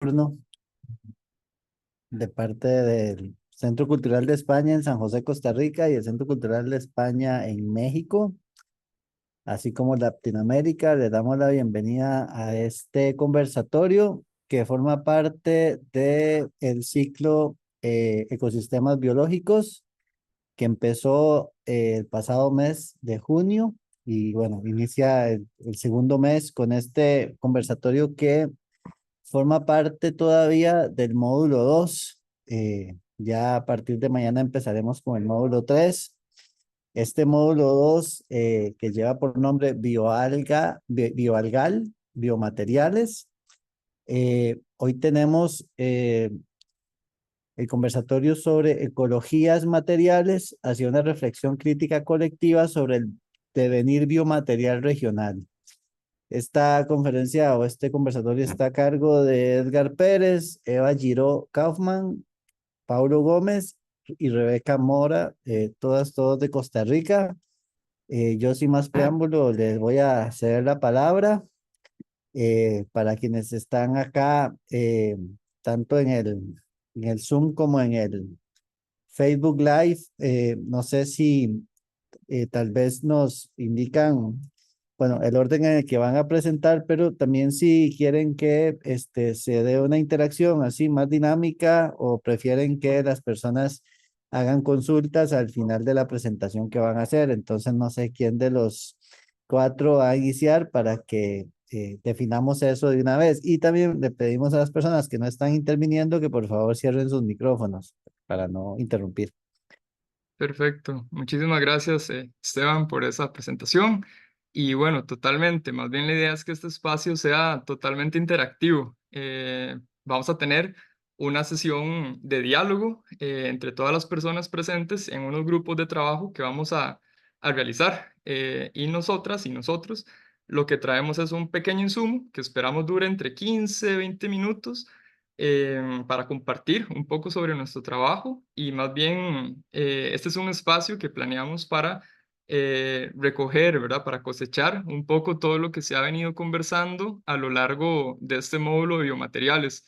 turno de parte del Centro Cultural de España en San José, Costa Rica, y el Centro Cultural de España en México, así como Latinoamérica. Le damos la bienvenida a este conversatorio que forma parte del ciclo Ecosistemas Biológicos, que empezó el pasado mes de junio. Y bueno, inicia el segundo mes con este conversatorio que forma parte todavía del módulo 2. Ya a partir de mañana empezaremos con el módulo 3. Este módulo 2, que lleva por nombre Bioalgal, Biomateriales. Hoy tenemos el conversatorio sobre ecologías materiales hacia una reflexión crítica colectiva sobre el devenir biomaterial regional. Esta conferencia o este conversatorio está a cargo de Edgar Pérez, Eva Giró Kaufman, Paulo Gómez y Rebeca Mora, todos de Costa Rica. Yo sin más preámbulo les voy a ceder la palabra para quienes están acá, tanto en el Zoom como en el Facebook Live. No sé si tal vez nos indican, bueno, el orden en el que van a presentar, pero también si quieren que se dé una interacción así más dinámica o prefieren que las personas hagan consultas al final de la presentación que van a hacer. Entonces, no sé quién de los cuatro va a iniciar para que definamos eso de una vez. Y también le pedimos a las personas que no están interviniendo que por favor cierren sus micrófonos para no interrumpir. Perfecto. Muchísimas gracias, Esteban, por esa presentación. Y bueno, totalmente. Más bien la idea es que este espacio sea totalmente interactivo. Vamos a tener una sesión de diálogo entre todas las personas presentes en unos grupos de trabajo que vamos a realizar. Y nosotras y nosotros lo que traemos es un pequeño insumo que esperamos dure entre 15 y 20 minutos para compartir un poco sobre nuestro trabajo y más bien este es un espacio que planeamos para recoger, ¿verdad? Para cosechar un poco todo lo que se ha venido conversando a lo largo de este módulo de biomateriales.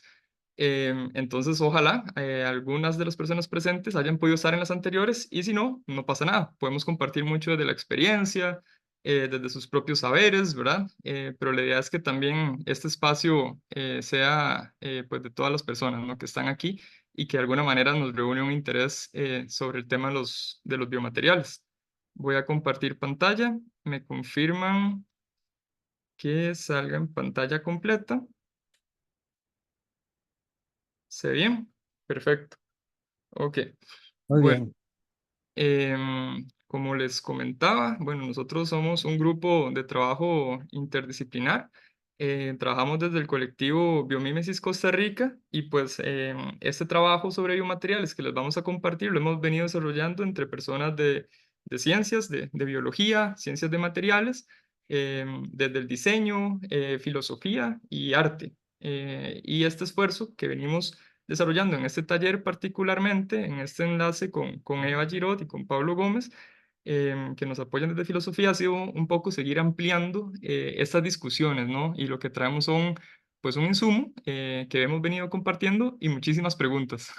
Entonces, ojalá algunas de las personas presentes hayan podido estar en las anteriores y si no, no pasa nada. Podemos compartir mucho desde la experiencia, desde sus propios saberes, ¿verdad? Pero la idea es que también este espacio sea pues de todas las personas, ¿no? Que están aquí y que de alguna manera nos reúne un interés sobre el tema de los biomateriales. Voy a compartir pantalla. Me confirman que salga en pantalla completa. ¿Se ve bien? Perfecto. Ok. Muy Bueno. bien. Como les comentaba, bueno, nosotros somos un grupo de trabajo interdisciplinar. Trabajamos desde el colectivo Biomímesis Costa Rica y pues este trabajo sobre biomateriales que les vamos a compartir lo hemos venido desarrollando entre personas de ciencias, de biología, ciencias de materiales, desde el diseño, filosofía y arte. Y este esfuerzo que venimos desarrollando en este taller particularmente, en este enlace con Eva Girot y con Pablo Gómez, que nos apoyan desde filosofía, ha sido un poco seguir ampliando estas discusiones, ¿no? Y lo que traemos son, pues, un insumo que hemos venido compartiendo y muchísimas preguntas,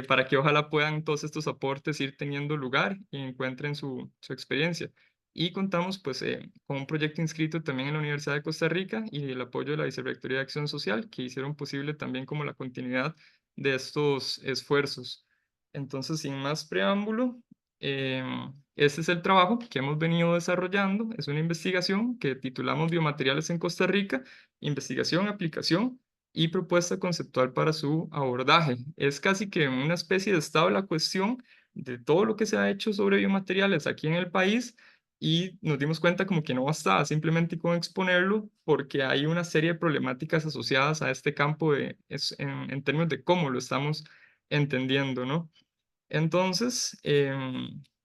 para que ojalá puedan todos estos aportes ir teniendo lugar y encuentren su experiencia. Y contamos pues con un proyecto inscrito también en la Universidad de Costa Rica y el apoyo de la Vicerrectoría de Acción Social que hicieron posible también como la continuidad de estos esfuerzos. Entonces, sin más preámbulo, este es el trabajo que hemos venido desarrollando. Es una investigación que titulamos Biomateriales en Costa Rica, investigación, aplicación y propuesta conceptual para su abordaje. Es casi que una especie de estado de la cuestión de todo lo que se ha hecho sobre biomateriales aquí en el país y nos dimos cuenta como que no bastaba simplemente con exponerlo porque hay una serie de problemáticas asociadas a este campo en términos de cómo lo estamos entendiendo, ¿no? Entonces,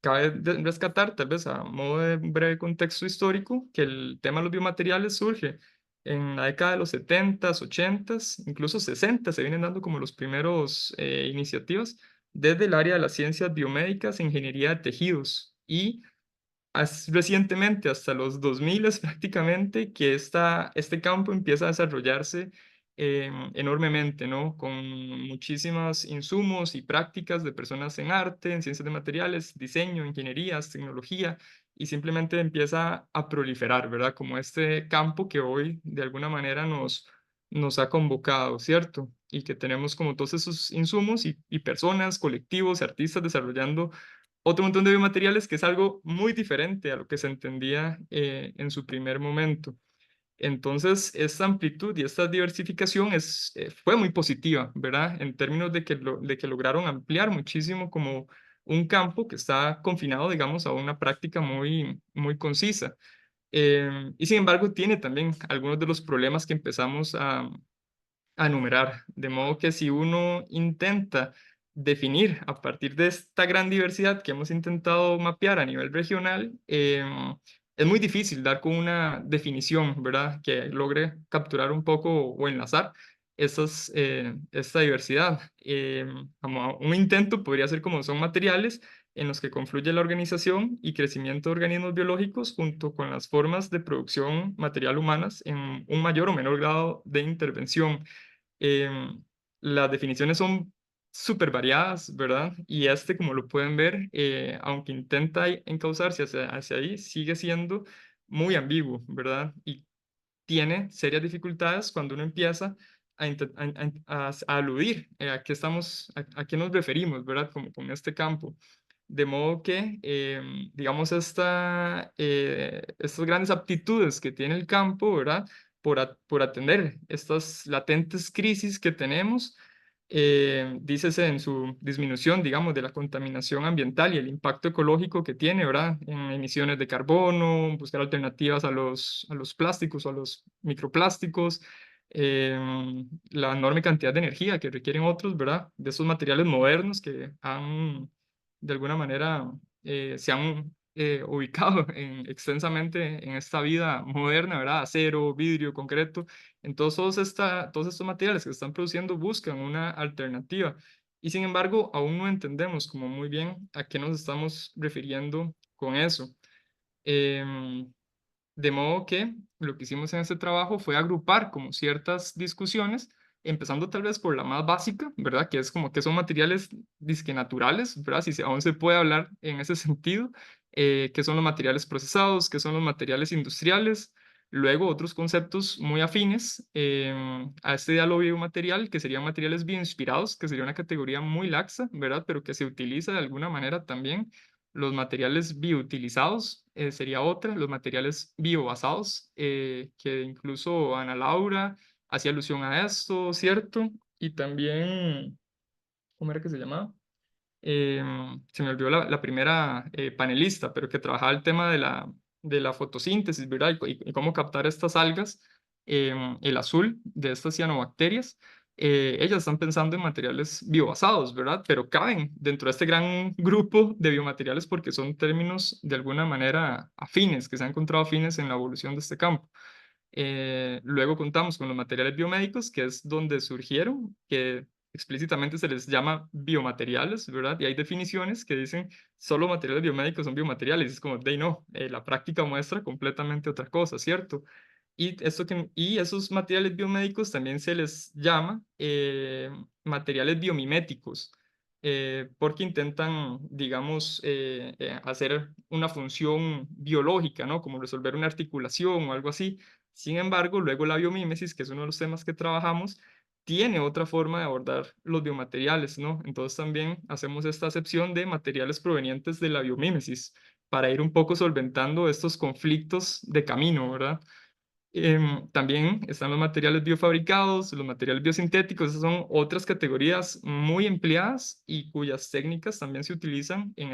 cabe rescatar, tal vez a modo de un breve contexto histórico, que el tema de los biomateriales surge en la década de los 70s, 80s, incluso 60, se vienen dando como los primeros iniciativas desde el área de las ciencias biomédicas e ingeniería de tejidos y recientemente, hasta los 2000 prácticamente, que este campo empieza a desarrollarse enormemente, ¿no? Con muchísimos insumos y prácticas de personas en arte, en ciencias de materiales, diseño, ingenierías, tecnología, y simplemente empieza a proliferar, ¿verdad? Como este campo que hoy de alguna manera nos ha convocado, ¿cierto? Y que tenemos como todos esos insumos y personas, colectivos, artistas desarrollando otro montón de biomateriales que es algo muy diferente a lo que se entendía en su primer momento. Entonces, esta amplitud y esta diversificación fue muy positiva, ¿verdad? En términos de que lograron ampliar muchísimo como un campo que está confinado, digamos, a una práctica muy, muy concisa. Y sin embargo, tiene también algunos de los problemas que empezamos a enumerar. De modo que si uno intenta definir a partir de esta gran diversidad que hemos intentado mapear a nivel regional, es muy difícil dar con una definición, ¿verdad? Que logre capturar un poco o enlazar esta diversidad. Como un intento podría ser como son materiales en los que confluye la organización y crecimiento de organismos biológicos junto con las formas de producción material humanas en un mayor o menor grado de intervención. Em, las definiciones son súper variadas, ¿verdad? Y como lo pueden ver, aunque intenta encauzarse hacia ahí, sigue siendo muy ambiguo, ¿verdad? Y tiene serias dificultades cuando uno empieza a aludir a qué nos referimos, ¿verdad? Como con este campo. De modo que, digamos, estas grandes aptitudes que tiene el campo, ¿verdad? Por atender estas latentes crisis que tenemos, dícese en su disminución, digamos, de la contaminación ambiental y el impacto ecológico que tiene, ¿verdad? En emisiones de carbono, buscar alternativas a los plásticos o a los microplásticos, la enorme cantidad de energía que requieren otros, ¿verdad? De esos materiales modernos que de alguna manera, se han ubicado extensamente en esta vida moderna, ¿verdad? Acero, vidrio, concreto. Entonces, todos estos materiales que se están produciendo buscan una alternativa. Y sin embargo, aún no entendemos como muy bien a qué nos estamos refiriendo con eso. Em, de modo que lo que hicimos en este trabajo fue agrupar como ciertas discusiones, empezando tal vez por la más básica, ¿verdad? Que es como que son materiales disque naturales, ¿verdad? Si aún se puede hablar en ese sentido, qué son los materiales procesados, qué son los materiales industriales. Luego otros conceptos muy afines a este diálogo biomaterial, que serían materiales bioinspirados, que sería una categoría muy laxa, ¿verdad? Pero que se utiliza de alguna manera también. Los materiales bioutilizados sería otra, los materiales biobasados, que incluso Ana Laura hacía alusión a esto, ¿cierto? Y también, ¿cómo era que se llamaba? Se me olvidó la primera panelista, pero que trabajaba el tema de la fotosíntesis, ¿verdad? Y cómo captar estas algas, el azul de estas cianobacterias. Ellas están pensando en materiales biobasados, ¿verdad? Pero caben dentro de este gran grupo de biomateriales porque son términos de alguna manera afines, que se han encontrado afines en la evolución de este campo. Luego contamos con los materiales biomédicos, que es donde surgieron, que explícitamente se les llama biomateriales, ¿verdad? Y hay definiciones que dicen solo materiales biomédicos son biomateriales. Es como, de no, la práctica muestra completamente otra cosa, ¿cierto? Y esos materiales biomédicos también se les llama materiales biomiméticos, porque intentan, digamos, hacer una función biológica, ¿no? Como resolver una articulación o algo así. Sin embargo, luego la biomímesis, que es uno de los temas que trabajamos, tiene otra forma de abordar los biomateriales, ¿no? Entonces también hacemos esta acepción de materiales provenientes de la biomímesis para ir un poco solventando estos conflictos de camino, ¿verdad? También están los materiales biofabricados, los materiales biosintéticos, esas son otras categorías muy empleadas y cuyas técnicas también se utilizan en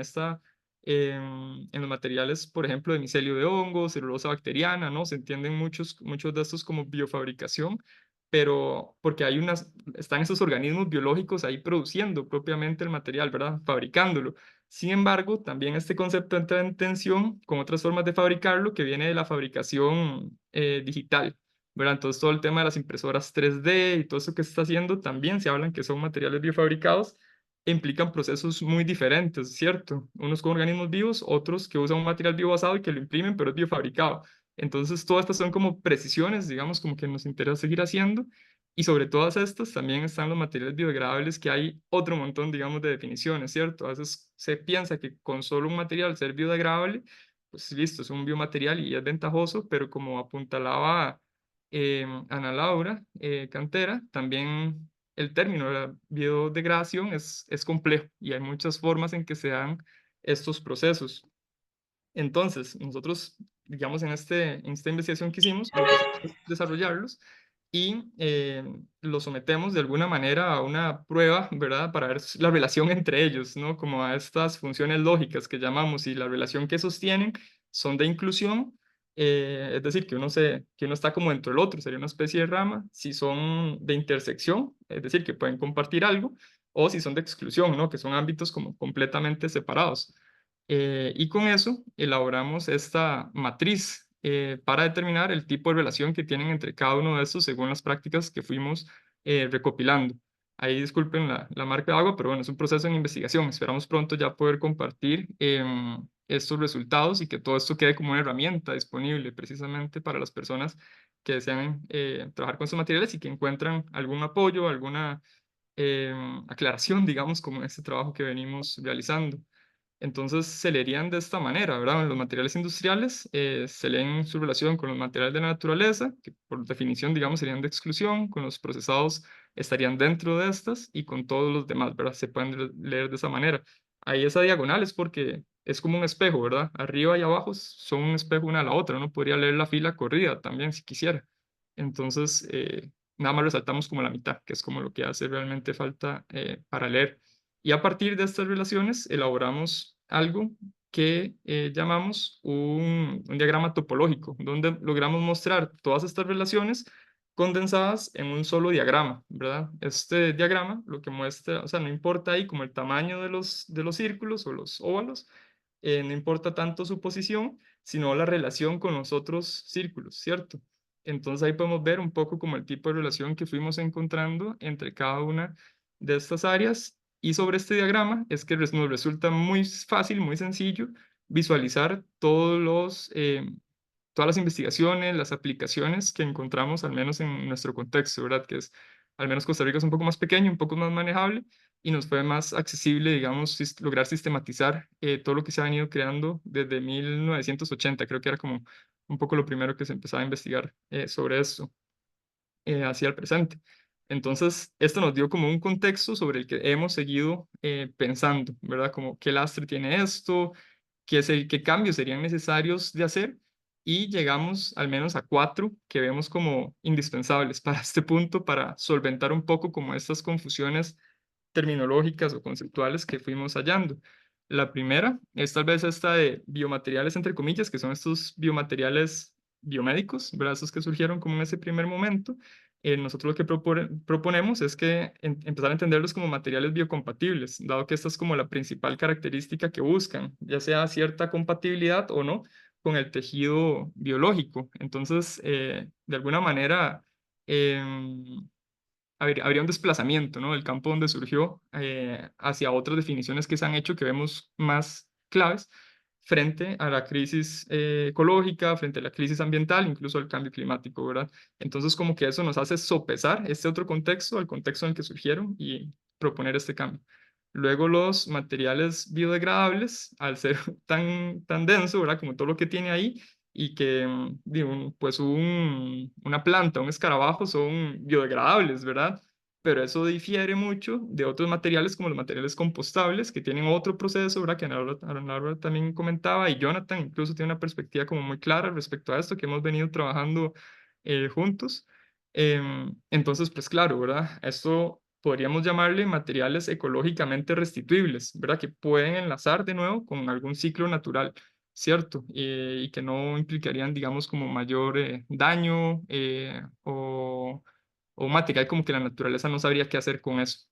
los materiales, por ejemplo, de micelio de hongo, celulosa bacteriana, ¿no? Se entienden muchos de estos como biofabricación, pero porque están esos organismos biológicos ahí produciendo propiamente el material, ¿verdad? Fabricándolo. Sin embargo, también este concepto entra en tensión con otras formas de fabricarlo que viene de la fabricación digital, ¿verdad? Entonces todo el tema de las impresoras 3D y todo eso que se está haciendo también se hablan que son materiales biofabricados e implican procesos muy diferentes, ¿cierto? Unos con organismos vivos, otros que usan un material biobasado y que lo imprimen, pero es biofabricado. Entonces todas estas son como precisiones, digamos, como que nos interesa seguir haciendo Y sobre todas estas también están los materiales biodegradables, que hay otro montón, digamos, de definiciones, ¿cierto? A veces se piensa que con solo un material ser biodegradable, pues listo, es un biomaterial y es ventajoso, pero como apuntalaba Ana Laura Cantera, también el término de la biodegradación es complejo y hay muchas formas en que se dan estos procesos. Entonces, nosotros, digamos, en esta investigación que hicimos, lo que hicimos es desarrollarlos y los sometemos de alguna manera a una prueba, ¿verdad? Para ver la relación entre ellos, ¿no? Como a estas funciones lógicas que llamamos y la relación que sostienen son de inclusión, es decir, que uno está como dentro del otro, sería una especie de rama, si son de intersección, es decir, que pueden compartir algo, o si son de exclusión, ¿no? Que son ámbitos como completamente separados. Y con eso elaboramos esta matriz para determinar el tipo de relación que tienen entre cada uno de estos según las prácticas que fuimos recopilando. Ahí disculpen la marca de agua, pero bueno, es un proceso en investigación. Esperamos pronto ya poder compartir estos resultados y que todo esto quede como una herramienta disponible precisamente para las personas que desean trabajar con estos materiales y que encuentran algún apoyo, alguna aclaración, digamos, como en este trabajo que venimos realizando. Entonces se leerían de esta manera, ¿verdad? Los materiales industriales se leen su relación con los materiales de la naturaleza, que por definición, digamos, serían de exclusión, con los procesados estarían dentro de estas y con todos los demás, ¿verdad? Se pueden leer de esa manera. Ahí esa diagonal es porque es como un espejo, ¿verdad? Arriba y abajo son un espejo una a la otra, uno podría leer la fila corrida también si quisiera. Entonces, nada más resaltamos como la mitad, que es como lo que hace realmente falta para leer. Y a partir de estas relaciones elaboramos algo que llamamos un diagrama topológico, donde logramos mostrar todas estas relaciones condensadas en un solo diagrama, ¿verdad? Este diagrama lo que muestra, o sea, no importa ahí como el tamaño de los círculos o los óvalos, no importa tanto su posición, sino la relación con los otros círculos, ¿cierto? Entonces ahí podemos ver un poco como el tipo de relación que fuimos encontrando entre cada una de estas áreas. Y sobre este diagrama es que nos resulta muy fácil, muy sencillo visualizar todas las investigaciones, las aplicaciones que encontramos, al menos en nuestro contexto, ¿verdad? Que es, al menos Costa Rica es un poco más pequeño, un poco más manejable y nos fue más accesible, digamos, lograr sistematizar todo lo que se ha venido creando desde 1980. Creo que era como un poco lo primero que se empezaba a investigar sobre esto hacia el presente. Entonces, esto nos dio como un contexto sobre el que hemos seguido pensando, ¿verdad? Como qué lastre tiene esto, qué cambios serían necesarios de hacer y llegamos al menos a cuatro que vemos como indispensables para este punto, para solventar un poco como estas confusiones terminológicas o conceptuales que fuimos hallando. La primera es tal vez esta de biomateriales, entre comillas, que son estos biomateriales biomédicos, ¿verdad? Estos que surgieron como en ese primer momento. Nosotros lo que proponemos es que empezar a entenderlos como materiales biocompatibles, dado que esta es como la principal característica que buscan, ya sea cierta compatibilidad o no con el tejido biológico. Entonces, de alguna manera, habría un desplazamiento, ¿no? Del campo donde surgió hacia otras definiciones que se han hecho que vemos más claves frente a la crisis ecológica, frente a la crisis ambiental, incluso al cambio climático, ¿verdad? Entonces, como que eso nos hace sopesar este otro contexto, al contexto en el que surgieron y proponer este cambio. Luego los materiales biodegradables, al ser tan denso, ¿verdad? Como todo lo que tiene ahí, y que digo, pues una planta, un escarabajo son biodegradables, ¿verdad? Pero eso difiere mucho de otros materiales como los materiales compostables que tienen otro proceso, ¿verdad? Que Ana Laura también comentaba y Jonathan incluso tiene una perspectiva como muy clara respecto a esto que hemos venido trabajando juntos. Entonces, pues claro, ¿verdad? Esto podríamos llamarle materiales ecológicamente restituibles, ¿verdad? Que pueden enlazar de nuevo con algún ciclo natural. ¿Cierto? Y que no implicarían, digamos, como mayor daño o material como que la naturaleza no sabría qué hacer con eso.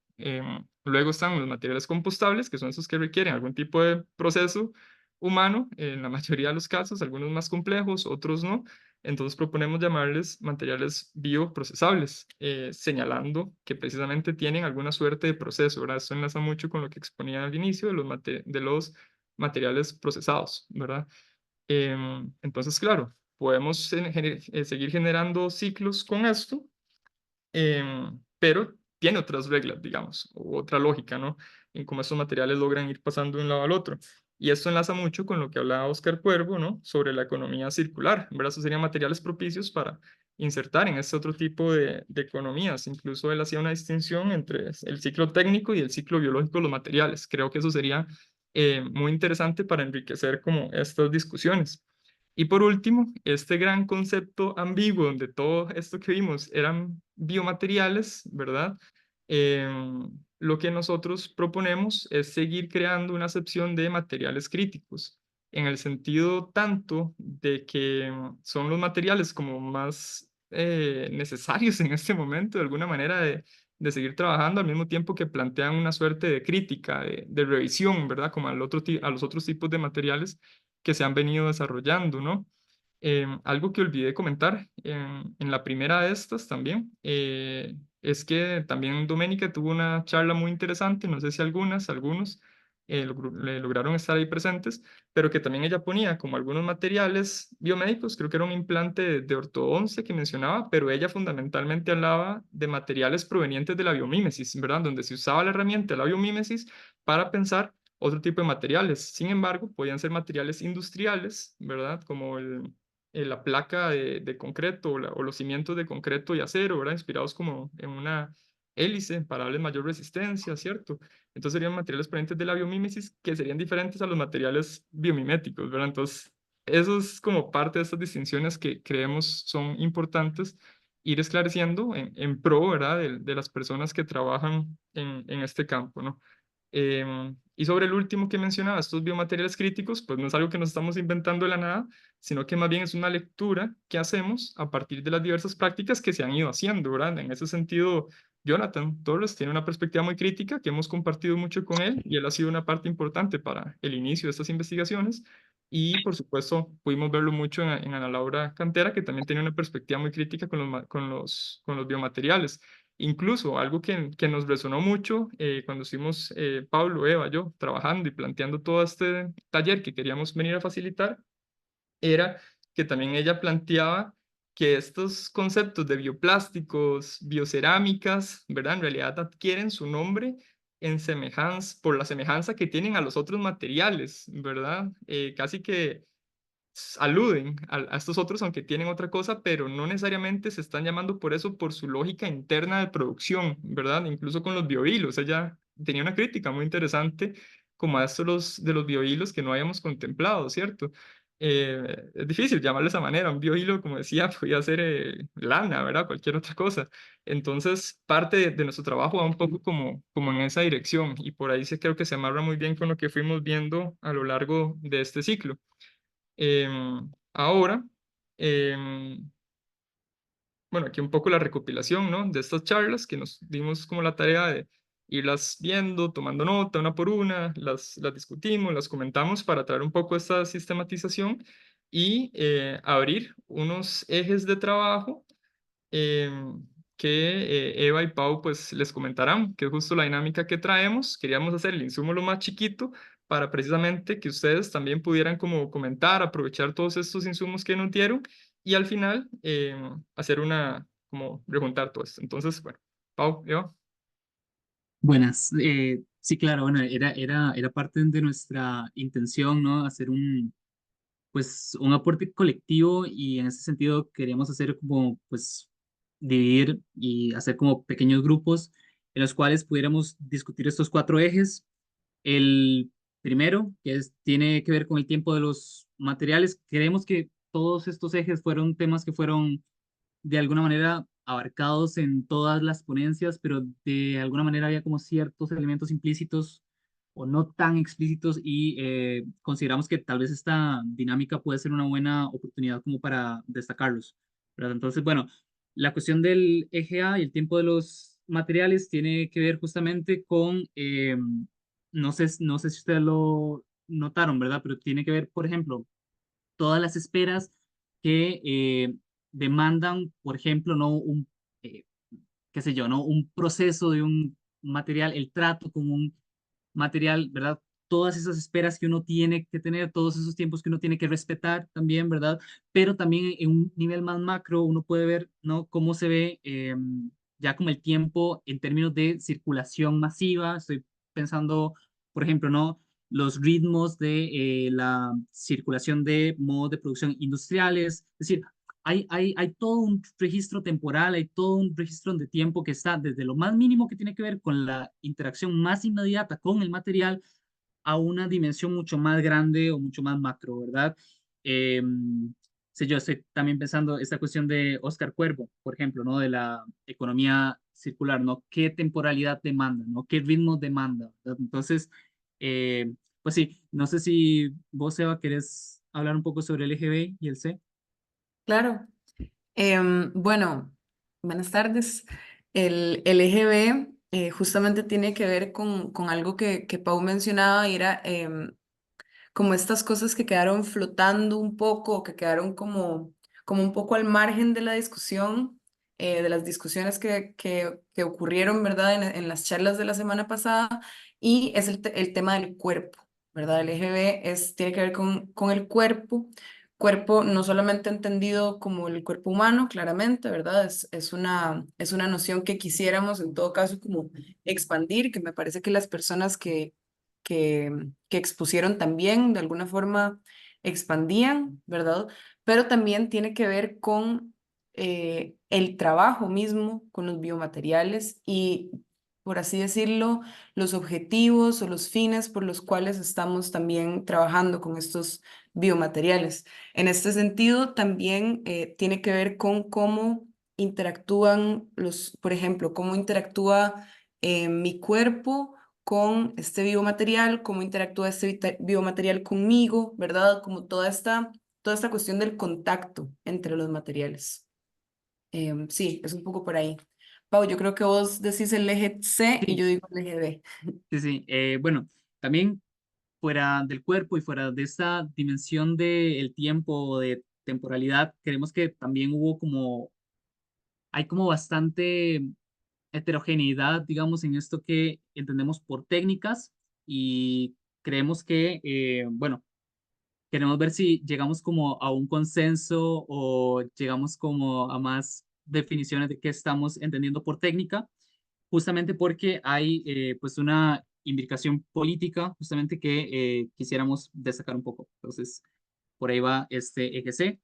Luego están los materiales compostables, que son esos que requieren algún tipo de proceso humano, en la mayoría de los casos, algunos más complejos, otros no. Entonces proponemos llamarles materiales bioprocesables, señalando que precisamente tienen alguna suerte de proceso, ¿verdad? Esto enlaza mucho con lo que exponía al inicio de los materiales procesados, ¿verdad? Entonces, claro, podemos seguir generando ciclos con esto pero tiene otras reglas, digamos, o otra lógica, ¿no? En cómo estos materiales logran ir pasando de un lado al otro. Y esto enlaza mucho con lo que hablaba Oscar Cuervo, ¿no? Sobre la economía circular, ¿verdad? Estos serían materiales propicios para insertar en este otro tipo de economías. Incluso él hacía una distinción entre el ciclo técnico y el ciclo biológico de los materiales. Creo que eso sería muy interesante para enriquecer como estas discusiones. Y por último, este gran concepto ambiguo donde todo esto que vimos eran biomateriales, ¿verdad? Lo que nosotros proponemos es seguir creando una acepción de materiales críticos, en el sentido tanto de que son los materiales como más necesarios en este momento, de alguna manera de seguir trabajando, al mismo tiempo que plantean una suerte de crítica, de revisión, ¿verdad? Como a los otros tipos de materiales que se han venido desarrollando, ¿no? Algo que olvidé comentar en la primera de estas también, es que también Doménica tuvo una charla muy interesante, no sé si algunos le lograron estar ahí presentes, pero que también ella ponía como algunos materiales biomédicos, creo que era un implante de ortodoncia que mencionaba, pero ella fundamentalmente hablaba de materiales provenientes de la biomímesis, ¿verdad? Donde se usaba la herramienta de la biomímesis para pensar otro tipo de materiales. Sin embargo, podían ser materiales industriales, ¿verdad? Como la placa de concreto o los cimientos de concreto y acero, ¿verdad? Inspirados como en una hélice para darles mayor resistencia, ¿cierto? Entonces serían materiales provenientes de la biomímesis que serían diferentes a los materiales biomiméticos, ¿verdad? Entonces, eso es como parte de estas distinciones que creemos son importantes ir esclareciendo en pro, ¿verdad? De las personas que trabajan en este campo, ¿no? Y sobre el último que mencionaba, estos biomateriales críticos, pues no es algo que nos estamos inventando de la nada, sino que más bien es una lectura que hacemos a partir de las diversas prácticas que se han ido haciendo, ¿verdad? En ese sentido, Jonathan Torres tiene una perspectiva muy crítica que hemos compartido mucho con él y él ha sido una parte importante para el inicio de estas investigaciones. Y por supuesto, pudimos verlo mucho en Ana Laura Cantera, que también tiene una perspectiva muy crítica con con los biomateriales. Incluso algo que nos resonó mucho cuando estuvimos Pablo, Eva, yo trabajando y planteando todo este taller que queríamos venir a facilitar, era que también ella planteaba que estos conceptos de bioplásticos, biocerámicas, ¿verdad? En realidad adquieren su nombre en semejanza, por la semejanza que tienen a los otros materiales, ¿verdad? Casi que aluden a estos otros, aunque tienen otra cosa, pero no necesariamente se están llamando por eso, por su lógica interna de producción, ¿verdad? Incluso con los biohilos, ella tenía una crítica muy interesante como a estos de los biohilos que no habíamos contemplado, ¿cierto? Es difícil llamarlo de esa manera, un biohilo, como decía, podía ser lana, ¿verdad? Cualquier otra cosa. Entonces, parte de nuestro trabajo va un poco como en esa dirección y por ahí sí creo que se amarra muy bien con lo que fuimos viendo a lo largo de este ciclo. Ahora, em, bueno, aquí un poco la recopilación, ¿no? De estas charlas que nos dimos como la tarea de irlas viendo, tomando nota una por una, las discutimos, las comentamos para traer un poco esta sistematización y abrir unos ejes de trabajo que Eva y Pau pues les comentarán, que es justo la dinámica que traemos. Queríamos hacer el insumo lo más chiquito para precisamente que ustedes también pudieran como comentar, aprovechar todos estos insumos que nos dieron y al final hacer como preguntar todo esto. Entonces, bueno, Pau, Eva. Buenas. Sí, claro, bueno, era parte de nuestra intención, ¿no? Hacer pues, un aporte colectivo y en ese sentido queríamos hacer como, pues, dividir y hacer como pequeños grupos en los cuales pudiéramos discutir estos cuatro ejes. El primero, tiene que ver con el tiempo de los materiales. Creemos que todos estos ejes fueron temas que fueron de alguna manera abarcados en todas las ponencias, pero de alguna manera había como ciertos elementos implícitos o no tan explícitos y consideramos que tal vez esta dinámica puede ser una buena oportunidad como para destacarlos, ¿verdad? Entonces, bueno, la cuestión del eje A y el tiempo de los materiales tiene que ver justamente con, no sé si ustedes lo notaron, ¿verdad? Pero tiene que ver, por ejemplo, todas las esperas que demandan, por ejemplo, no eh, qué sé yo, ¿no? Un proceso de un material, el trato con un material, ¿verdad? Todas esas esperas que uno tiene que tener, todos esos tiempos que uno tiene que respetar también, ¿verdad? Pero también en un nivel más macro uno puede ver, ¿no? Cómo se ve ya como el tiempo en términos de circulación masiva. Estoy pensando, por ejemplo, ¿no? Los ritmos de la circulación de modos de producción industriales. Es decir, hay todo un registro temporal, hay todo un registro de tiempo que está desde lo más mínimo que tiene que ver con la interacción más inmediata con el material a una dimensión mucho más grande o mucho más macro, ¿verdad? Eh, sé yo estoy también pensando esta cuestión de Oscar Cuervo, por ejemplo, ¿no? De la economía circular, ¿no? ¿Qué temporalidad demanda, ¿no? ¿Qué ritmo demanda? ¿Verdad? Entonces, pues sí, no sé si vos, Eva, querés hablar un poco sobre el eje B y el C. Claro. Bueno, buenas tardes. El eje B justamente tiene que ver con algo que Pau mencionaba y era como estas cosas que quedaron flotando un poco, que quedaron como un poco al margen de la discusión, de las discusiones que ocurrieron, ¿verdad? En las charlas de la semana pasada, y es el tema del cuerpo, ¿verdad? El eje B tiene que ver con el cuerpo no solamente entendido como el cuerpo humano, claramente, ¿verdad? Es una noción que quisiéramos en todo caso como expandir, que me parece que las personas que expusieron también de alguna forma expandían, ¿verdad? Pero también tiene que ver con el trabajo mismo, con los biomateriales y, por así decirlo, los objetivos o los fines por los cuales estamos también trabajando con estos biomateriales. En este sentido, también tiene que ver con cómo interactúan por ejemplo, cómo interactúa mi cuerpo con este biomaterial, cómo interactúa este biomaterial conmigo, ¿verdad? Como toda esta cuestión del contacto entre los materiales. Sí, es un poco por ahí. Pau, yo creo que vos decís el eje C y Sí, yo digo el eje B. sí, sí. Bueno, también fuera del cuerpo y fuera de esta dimensión del tiempo, de temporalidad, creemos que también hay como bastante heterogeneidad, digamos, en esto que entendemos por técnicas y creemos que, bueno, queremos ver si llegamos como a un consenso o llegamos como a más definiciones de qué estamos entendiendo por técnica, justamente porque hay pues una imbricación política justamente que quisiéramos destacar un poco. Entonces, por ahí va este eje C.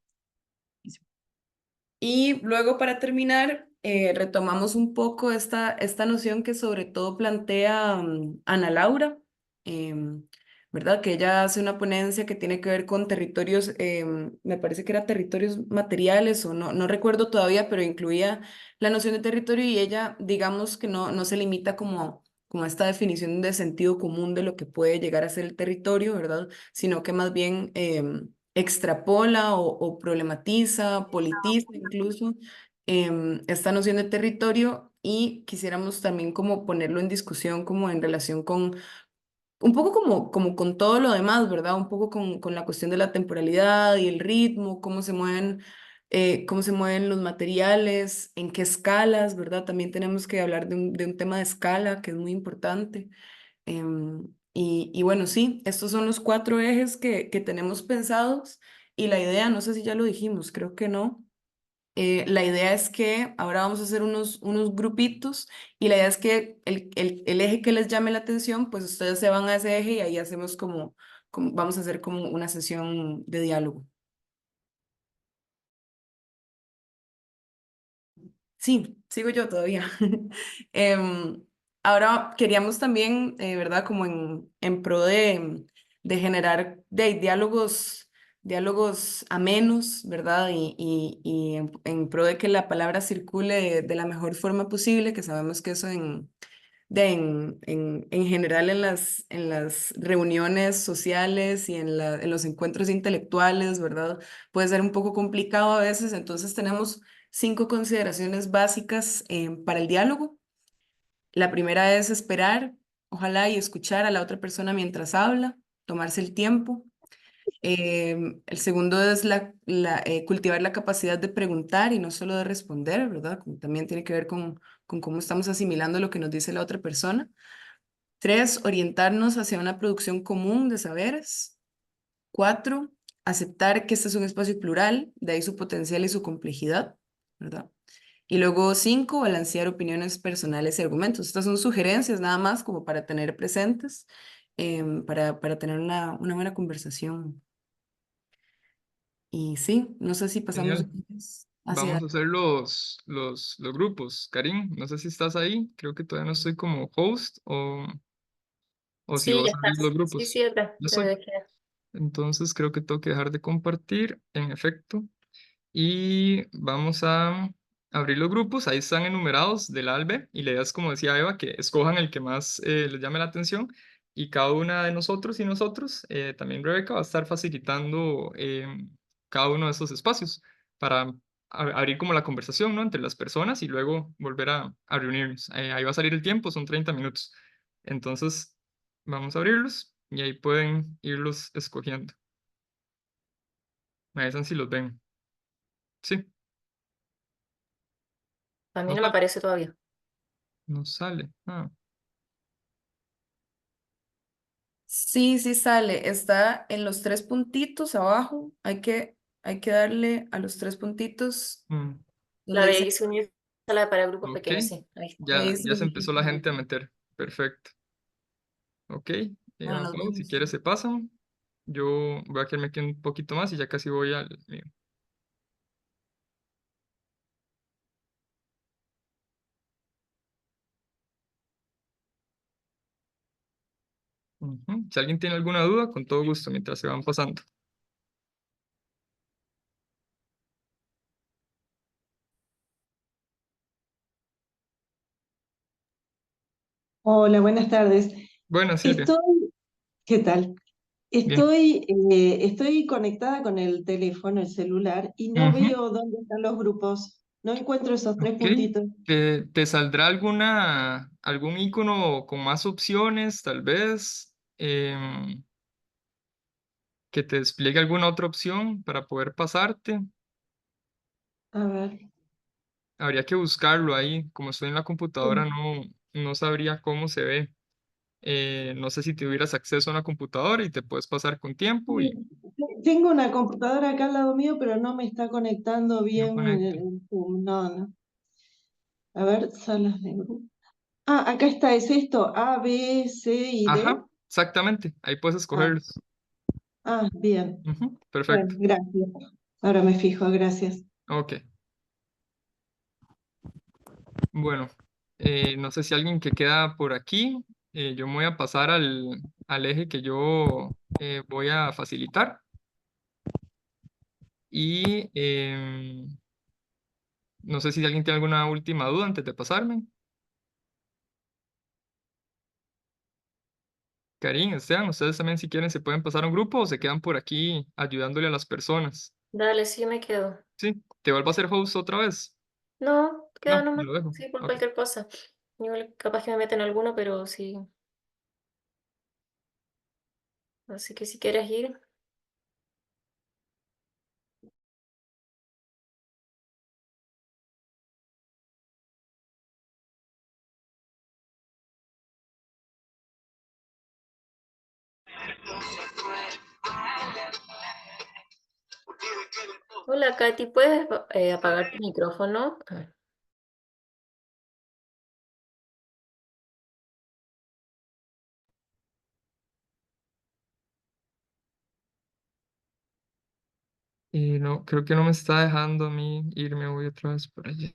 Y luego, para terminar, retomamos un poco esta noción que sobre todo plantea Ana Laura, em, ¿verdad? Que ella hace una ponencia que tiene que ver con territorios, me parece que era territorios materiales o no recuerdo todavía, pero incluía la noción de territorio y ella, digamos que no se limita como a esta definición de sentido común de lo que puede llegar a ser el territorio, ¿verdad? Sino que más bien extrapola o problematiza, politiza incluso esta noción de territorio y quisiéramos también como ponerlo en discusión como en relación con, un poco como con todo lo demás, ¿verdad? Un poco con la cuestión de la temporalidad y el ritmo, cómo se mueven los materiales, en qué escalas, ¿verdad? También tenemos que hablar de un tema de escala que es muy importante. Y bueno, sí, estos son los 4 ejes que tenemos pensados y la idea, no sé si ya lo dijimos, creo que no. La idea es que ahora vamos a hacer unos grupitos y la idea es que el eje que les llame la atención, pues ustedes se van a ese eje y ahí hacemos vamos a hacer como una sesión de diálogo. Sí, sigo yo todavía. Em, Ahora queríamos también, ¿verdad? Como en pro de generar diálogos amenos, ¿verdad? Y en pro de que la palabra circule de la mejor forma posible, que sabemos que eso en general en las reuniones sociales y en los encuentros intelectuales, ¿verdad? Puede ser un poco complicado a veces, entonces tenemos 5 consideraciones básicas para el diálogo. La primera es esperar, ojalá, y escuchar a la otra persona mientras habla, tomarse el tiempo. El segundo es cultivar la capacidad de preguntar y no solo de responder, ¿verdad? También tiene que ver con cómo estamos asimilando lo que nos dice la otra persona. 3, orientarnos hacia una producción común de saberes. 4, aceptar que este es un espacio plural, de ahí su potencial y su complejidad, ¿verdad? Y luego 5, balancear opiniones personales y argumentos. Estas son sugerencias nada más como para tener presentes, para tener una buena conversación. Y sí, no sé si pasamos Genial. entonces Vamos hacia... a hacer los grupos. Karim, no sé si estás ahí. Creo que todavía no estoy como host o si Sí, ya vos abrís los estás. Sí, grupos. sí, acá. Ya Me estoy. dejé. Entonces creo que tengo que dejar de compartir, en efecto. Y vamos a abrir los grupos. Ahí están enumerados del ALBE. Y la idea es, como decía Eva, que escojan el que más les llame la atención. Y cada una de nosotros y nosotros, también Rebeca, va a estar facilitando cada uno de esos espacios para abrir como la conversación, ¿no? Entre las personas y luego volver a reunirnos. Ahí va a salir el tiempo, son 30 minutos. Entonces, vamos a abrirlos y ahí pueden irlos escogiendo. Me avisan si los ven. Sí, A mí no no me sale. aparece todavía. No sale. Ah, Sí, sí sale. Está en los 3 puntitos abajo. Hay que darle a los 3 puntitos mm, La donde de dice... irse unir a la para grupos ok, pequeños, sí. Ahí está. ahí ya dice- se empezó la gente a meter. Perfecto. Ok, Bueno, nos Pau, si vemos. quieres se pasan. Yo voy a quedarme aquí un poquito más y ya casi voy al mío. Ujú. Si alguien tiene alguna duda, con todo gusto, mientras se van pasando. Hola, buenas tardes. Bueno, Silvia, Estoy, ¿qué tal? bien. Estoy conectada con el teléfono, el celular, y no Ujú. veo dónde están los grupos. No encuentro esos tres Ok, puntitos. ¿te saldrá algún icono con más opciones, tal vez? Que te despliegue alguna otra opción para poder pasarte. A ver. Habría que buscarlo ahí. Como estoy en la computadora, Sí. no sabría cómo se ve. No sé si tuvieras acceso a una computadora y te puedes pasar con tiempo y Tengo una computadora acá al lado mío, pero no me está conectando no bien conecta. el Zoom. No, no. A ver, salas de grupo. Ah, acá está, es esto, A, B, C y D. Ajá, exactamente. Ahí puedes Ah, escogerlos. bien. Ujú, Bueno, perfecto. gracias. Ahora me fijo, gracias. Ok. Bueno, no sé si alguien que queda por aquí. Yo me voy a pasar al eje que yo voy a facilitar. Y no sé si alguien tiene alguna última duda antes de pasarme. Karim, Esteban, ustedes también si quieren se pueden pasar a un grupo o se quedan por aquí ayudándole a las personas. Dale, sí, me quedo. Sí, te vuelvo a hacer host otra vez. No, queda No, me nomás. lo dejo. Sí, por Ok. cualquier cosa. Igual capaz que me meten alguno, pero sí. Así que si quieres ir. Hola, Katy, ¿puedes apagar tu micrófono? Ah. Y no, creo que no me está dejando a mí irme, voy otra vez por allá.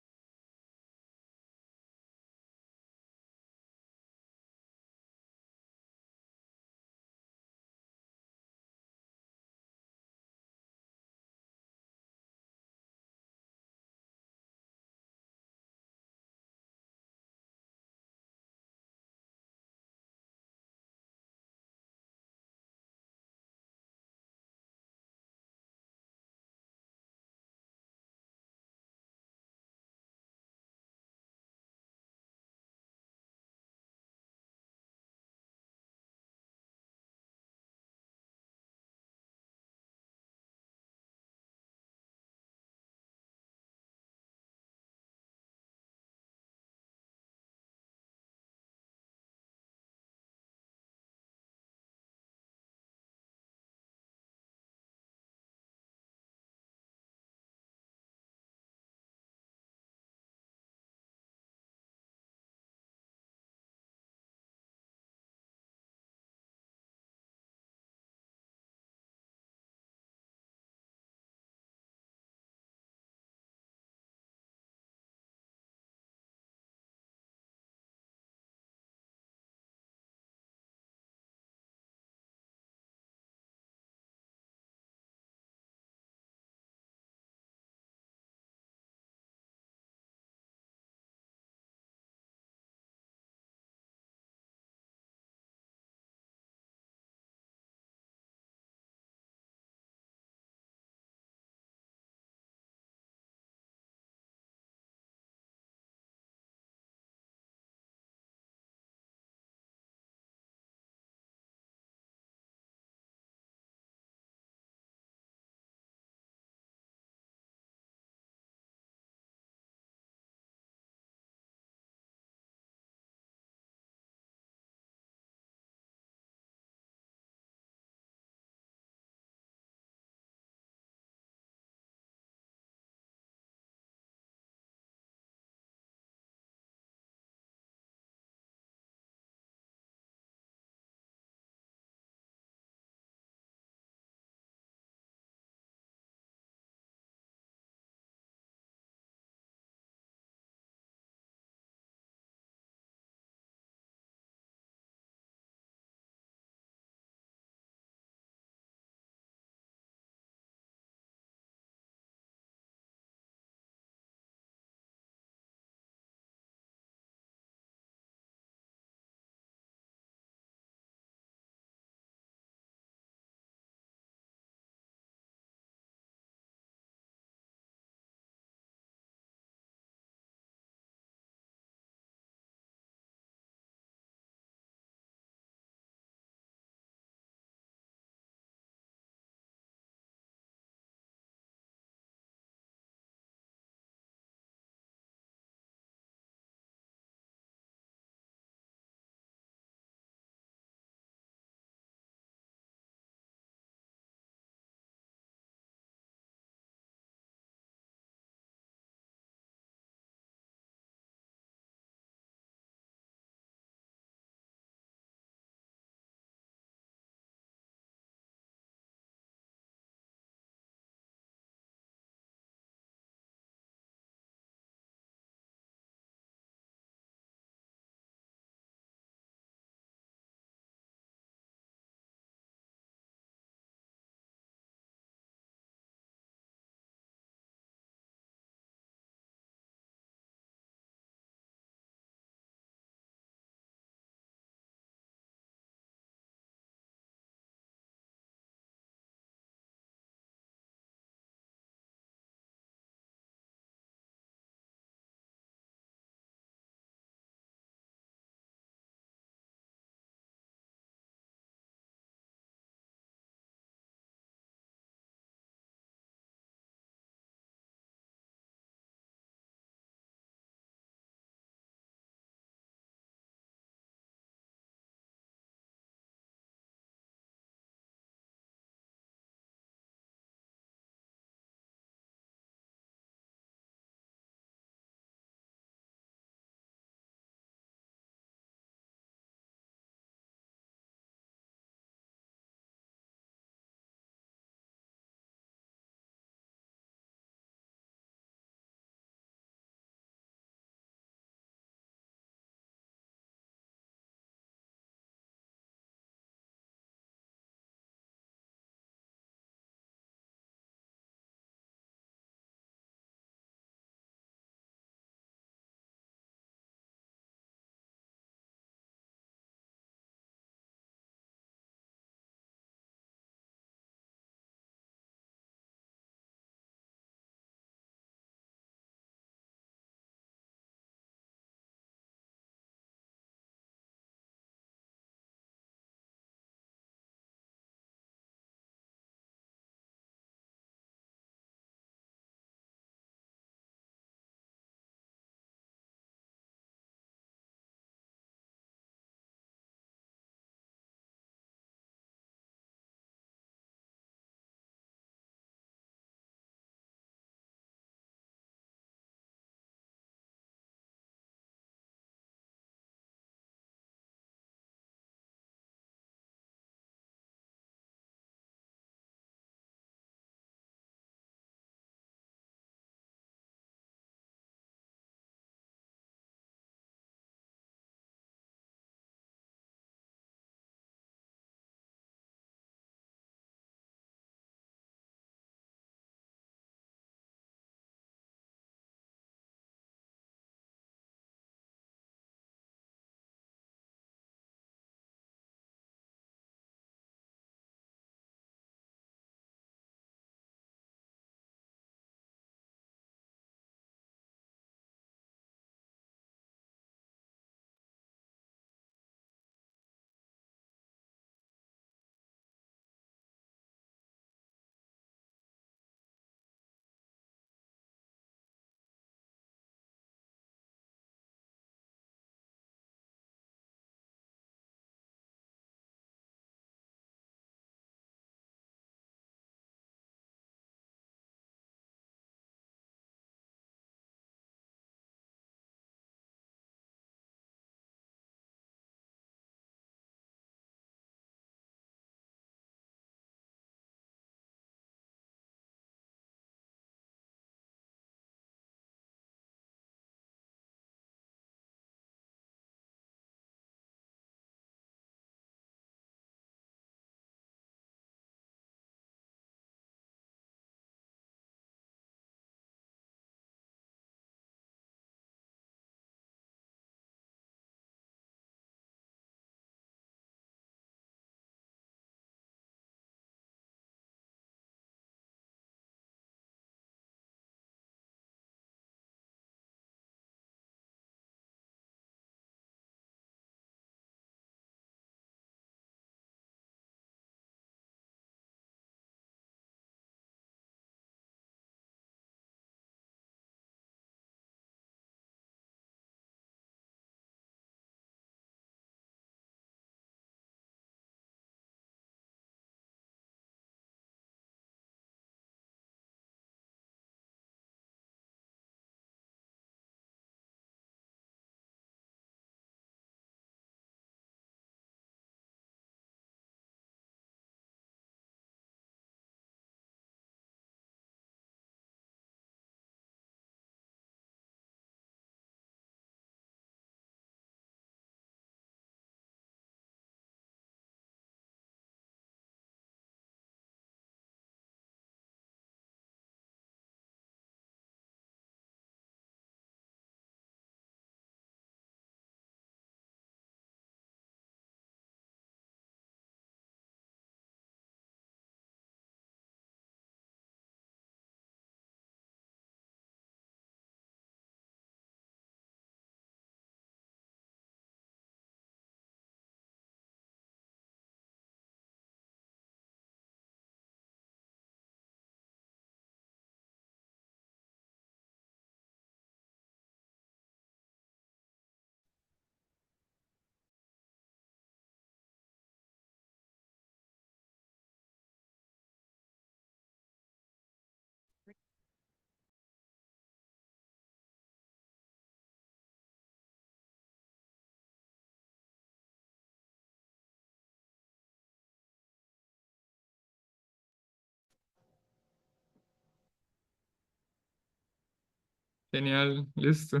Genial, listo.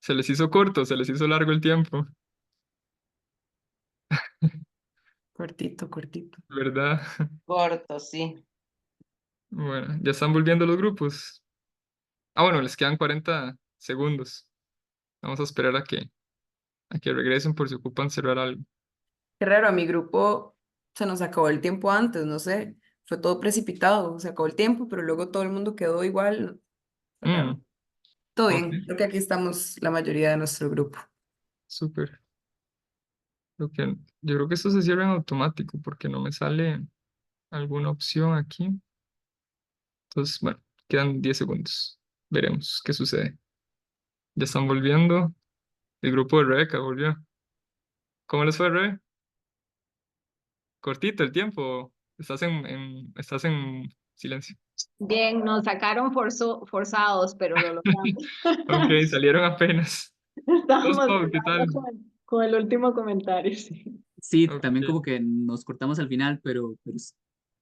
Se les hizo corto, se les hizo largo el tiempo, Cortito, cortito. ¿verdad? Corto, sí. Bueno, ya están volviendo los grupos. Ah, bueno, les quedan 40 segundos. Vamos a esperar a que regresen por si ocupan cerrar algo. Qué raro, a mi grupo se nos acabó el tiempo antes, no sé, fue todo precipitado, se acabó el tiempo, pero luego todo el mundo quedó igual. Fue raro. Mm, Todo ok, bien, creo que aquí estamos la mayoría de nuestro grupo. súper. Yo creo que esto se cierra en automático porque no me sale alguna opción aquí. Entonces, bueno, quedan 10 segundos. Veremos qué sucede. Ya están volviendo. El grupo de Rebeca volvió. ¿Cómo les fue, Rebe? Cortito el tiempo. Estás en silencio. Bien, nos sacaron forzados, pero lo logramos. Ok, salieron apenas. Estábamos Costó, ¿qué jugando tal? con el último comentario, sí. Sí, Ok, también como que nos cortamos al final, pero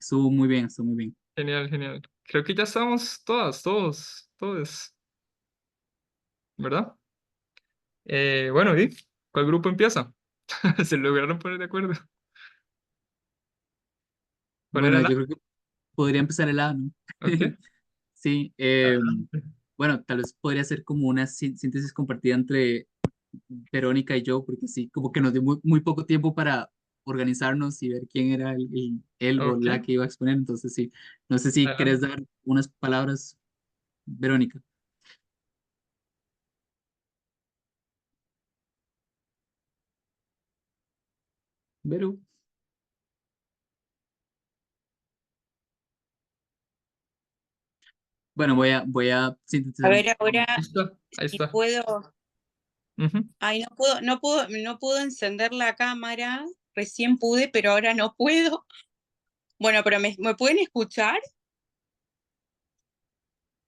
estuvo muy bien, estuvo muy bien. genial, genial. Creo que ya estamos todas, todos, ¿verdad? Bueno, ¿y cuál grupo empieza? Se lograron poner de acuerdo. ¿Cuál era Bueno, la? yo creo que podría empezar el A, ¿no? Ok. Sí, Adelante. bueno, tal vez podría ser como una síntesis compartida entre Verónica y yo, porque sí, como que nos dio muy poco tiempo para organizarnos y ver quién era él o Ok, la que iba a exponer. Entonces, sí, no sé si querés adelante. dar unas palabras, Verónica. Vero. Bueno, voy a A sintetizar un ver, poco. ahora Ahí está, ahí si está. puedo. Ujú. Ay, no puedo encender la cámara. Recién pude, pero ahora no puedo. Bueno, pero ¿me pueden escuchar?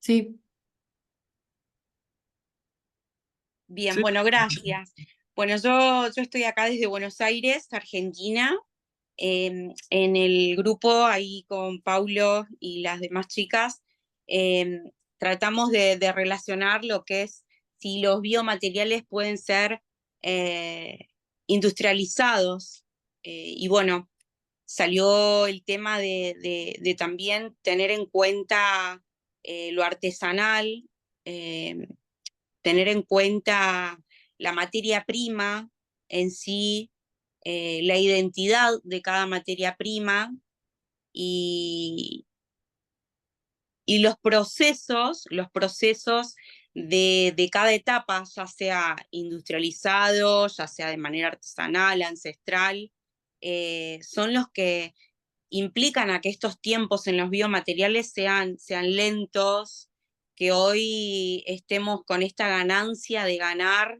Sí, Bien, Sí. bueno, gracias. Bueno, yo estoy acá desde Buenos Aires, Argentina, en el grupo ahí con Paulo y las demás chicas. Tratamos de relacionar lo que es si los biomateriales pueden ser eh, industrializados. Y bueno, salió el tema de también tener en cuenta lo artesanal, eh, tener en cuenta la materia prima en sí, la identidad de cada materia prima y, y los procesos de cada etapa, ya sea industrializado, ya sea de manera artesanal, ancestral, son los que implican a que estos tiempos en los biomateriales sean lentos, que hoy estemos con esta ganancia de ganar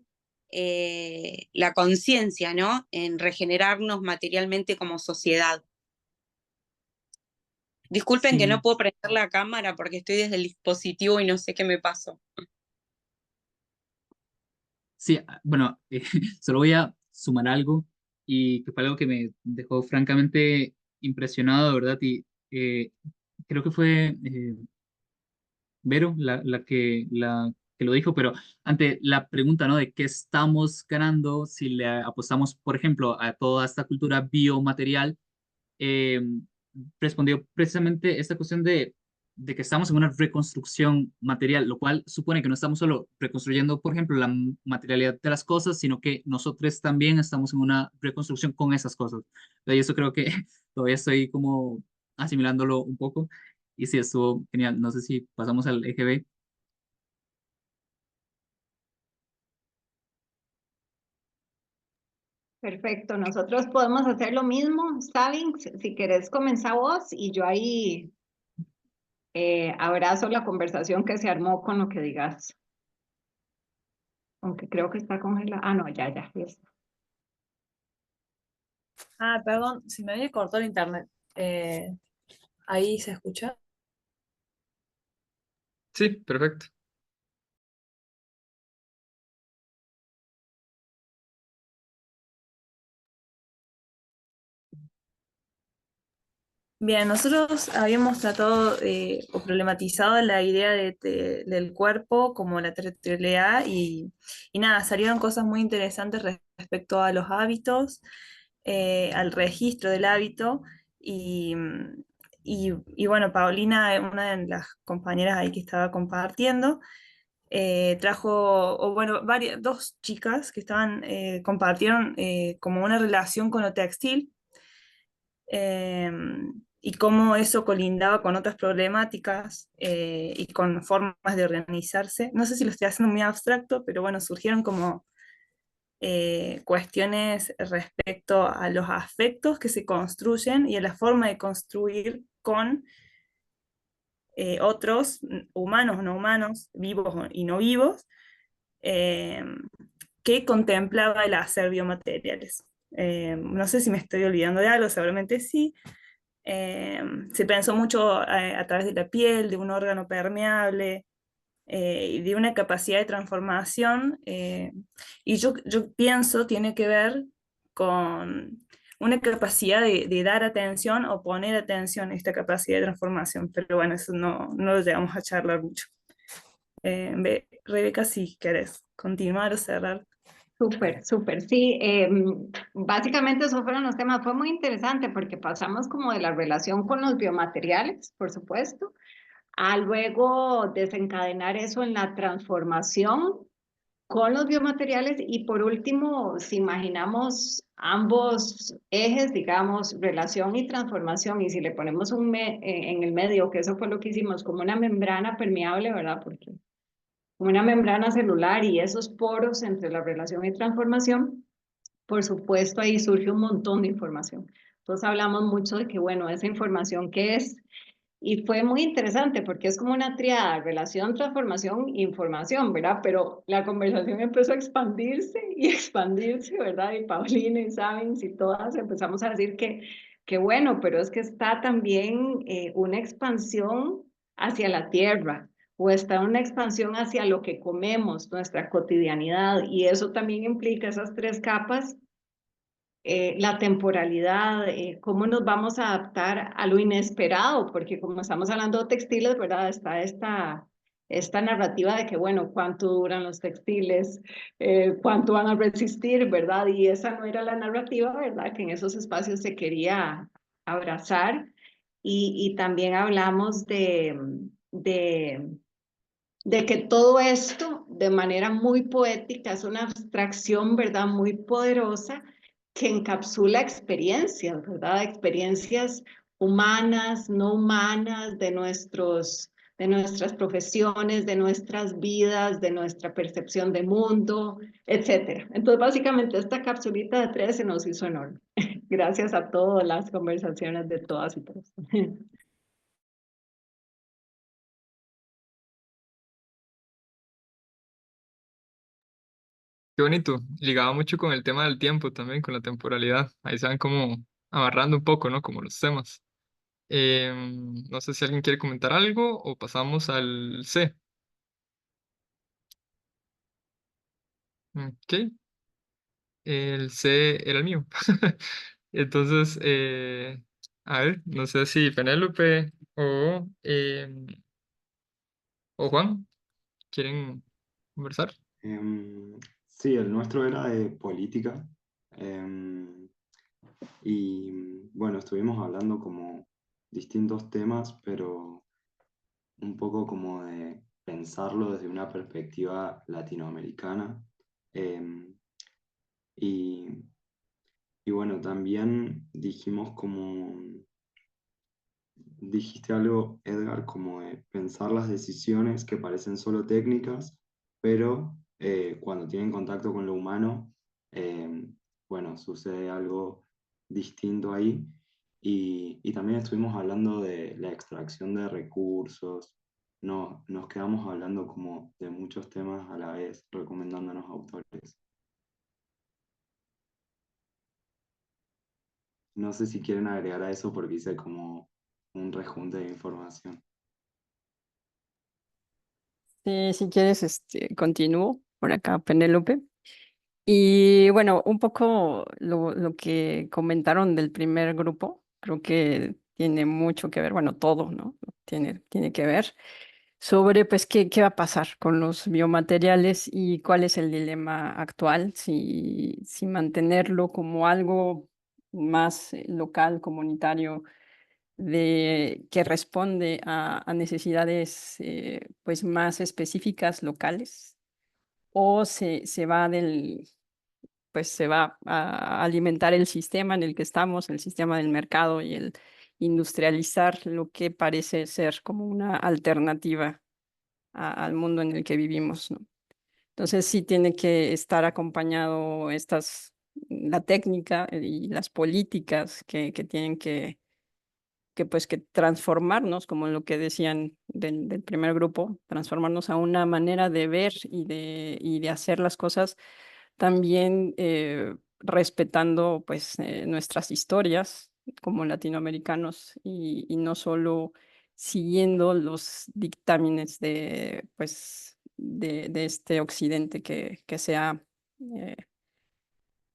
la conciencia, ¿no? En regenerarnos materialmente como sociedad. Disculpen que no Sí, puedo prender la cámara porque estoy desde el dispositivo y no sé qué me pasó. sí, bueno, solo voy a sumar algo y que fue algo que me dejó francamente impresionado, ¿verdad? Y creo que fue Vero la que lo dijo, pero ante la pregunta, ¿no? De qué estamos ganando si le apostamos, por ejemplo, a toda esta cultura biomaterial, eh, respondió precisamente esta cuestión de que estamos en una reconstrucción material, lo cual supone que no estamos solo reconstruyendo, por ejemplo, la materialidad de las cosas, sino que nosotros también estamos en una reconstrucción con esas cosas. Y eso creo que todavía estoy como asimilándolo un poco. Y sí, estuvo genial. No sé si pasamos al EGB. Perfecto, nosotros podemos hacer lo mismo, ¿saben? Si querés comenzar vos y yo ahí abrazo la conversación que se armó con lo que digas. Aunque creo que está congelada. Ah, no, ya está. Ah, perdón, si me había cortado el internet. ¿Ahí se escucha? Sí, perfecto. Bien, nosotros habíamos tratado o problematizado la idea del cuerpo como la territorialidad y nada, salieron cosas muy interesantes respecto a los hábitos, al registro del hábito y bueno, Paulina, una de las compañeras ahí que estaba compartiendo, trajo, o bueno, dos chicas que compartieron como una relación con lo textil y cómo eso colindaba con otras problemáticas y con formas de organizarse. No sé si lo estoy haciendo muy abstracto, pero bueno, surgieron como cuestiones respecto a los afectos que se construyen y a la forma de construir con otros humanos o no humanos, vivos y no vivos, eh, que contemplaba el hacer biomateriales. No sé si me estoy olvidando de algo, seguramente sí. Se pensó mucho a través de la piel, de un órgano permeable y de una capacidad de transformación. Y yo pienso tiene que ver con una capacidad de dar atención o poner atención a esta capacidad de transformación. Pero bueno, eso no lo llegamos a charlar mucho. Rebeca, si querés continuar o cerrar. Súper, súper, sí. Básicamente esos fueron los temas. Fue muy interesante porque pasamos como de la relación con los biomateriales, por supuesto, a luego desencadenar eso en la transformación con los biomateriales y por último, si imaginamos ambos ejes, digamos, relación y transformación, y si le ponemos en el medio, que eso fue lo que hicimos, como una membrana permeable, ¿verdad? Porque como una membrana celular y esos poros entre la relación y transformación, por supuesto, ahí surge un montón de información. Entonces hablamos mucho de que, bueno, esa información qué es, y fue muy interesante porque es como una triada, relación, transformación, información, ¿verdad? Pero la conversación empezó a expandirse y expandirse, ¿verdad? Y Paulina y Sabins y todas empezamos a decir que bueno, pero es que está también una expansión hacia la tierra o está una expansión hacia lo que comemos, nuestra cotidianidad, y eso también implica esas tres capas, la temporalidad, cómo nos vamos a adaptar a lo inesperado, porque como estamos hablando de textiles, ¿verdad? Está esta narrativa de que, bueno, cuánto duran los textiles, cuánto van a resistir, ¿verdad? Y esa no era la narrativa, ¿verdad? Que en esos espacios se quería abrazar. Y también hablamos de que todo esto, de manera muy poética, es una abstracción, ¿verdad? Muy poderosa que encapsula experiencias, ¿verdad? Experiencias humanas, no humanas, de nuestras profesiones, de nuestras vidas, de nuestra percepción de mundo, etcétera. Entonces, básicamente, esta capsulita de 3 se nos hizo enorme. Gracias a todas las conversaciones de todas y todos. Qué bonito, ligaba mucho con el tema del tiempo también, con la temporalidad. Ahí se van como amarrando un poco, ¿no? Como los temas. No sé si alguien quiere comentar algo o pasamos al C. Ok, el C era el mío. Entonces, a ver, no sé si Penélope o Juan quieren conversar. Sí, el nuestro era de política. em, y bueno, estuvimos hablando como distintos temas, pero un poco como de pensarlo desde una perspectiva latinoamericana. em, y, y bueno, también dijimos como, dijiste algo, Edgar, como de pensar las decisiones que parecen solo técnicas, pero cuando tienen contacto con lo humano, eh, bueno, sucede algo distinto ahí. Y también estuvimos hablando de la extracción de recursos. No, nos quedamos hablando como de muchos temas a la vez, recomendándonos autores. No sé si quieren agregar a eso porque hice como un rejunte de información. Sí, si quieres, continúo por acá, Penélope. Y bueno, un poco lo que comentaron del primer grupo, creo que tiene mucho que ver, bueno, todo, ¿no? Tiene que ver sobre, pues, qué va a pasar con los biomateriales y cuál es el dilema actual, si mantenerlo como algo más local, comunitario, que responde a necesidades pues más específicas locales, o pues se va a alimentar el sistema en el que estamos, el sistema del mercado y el industrializar lo que parece ser como una alternativa al mundo en el que vivimos, ¿no? Entonces sí tiene que estar acompañado la técnica y las políticas que tienen que transformarnos, como lo que decían del primer grupo, transformarnos a una manera de ver y de hacer las cosas también respetando pues nuestras historias como latinoamericanos y no solo siguiendo los dictámenes de este occidente que se ha eh,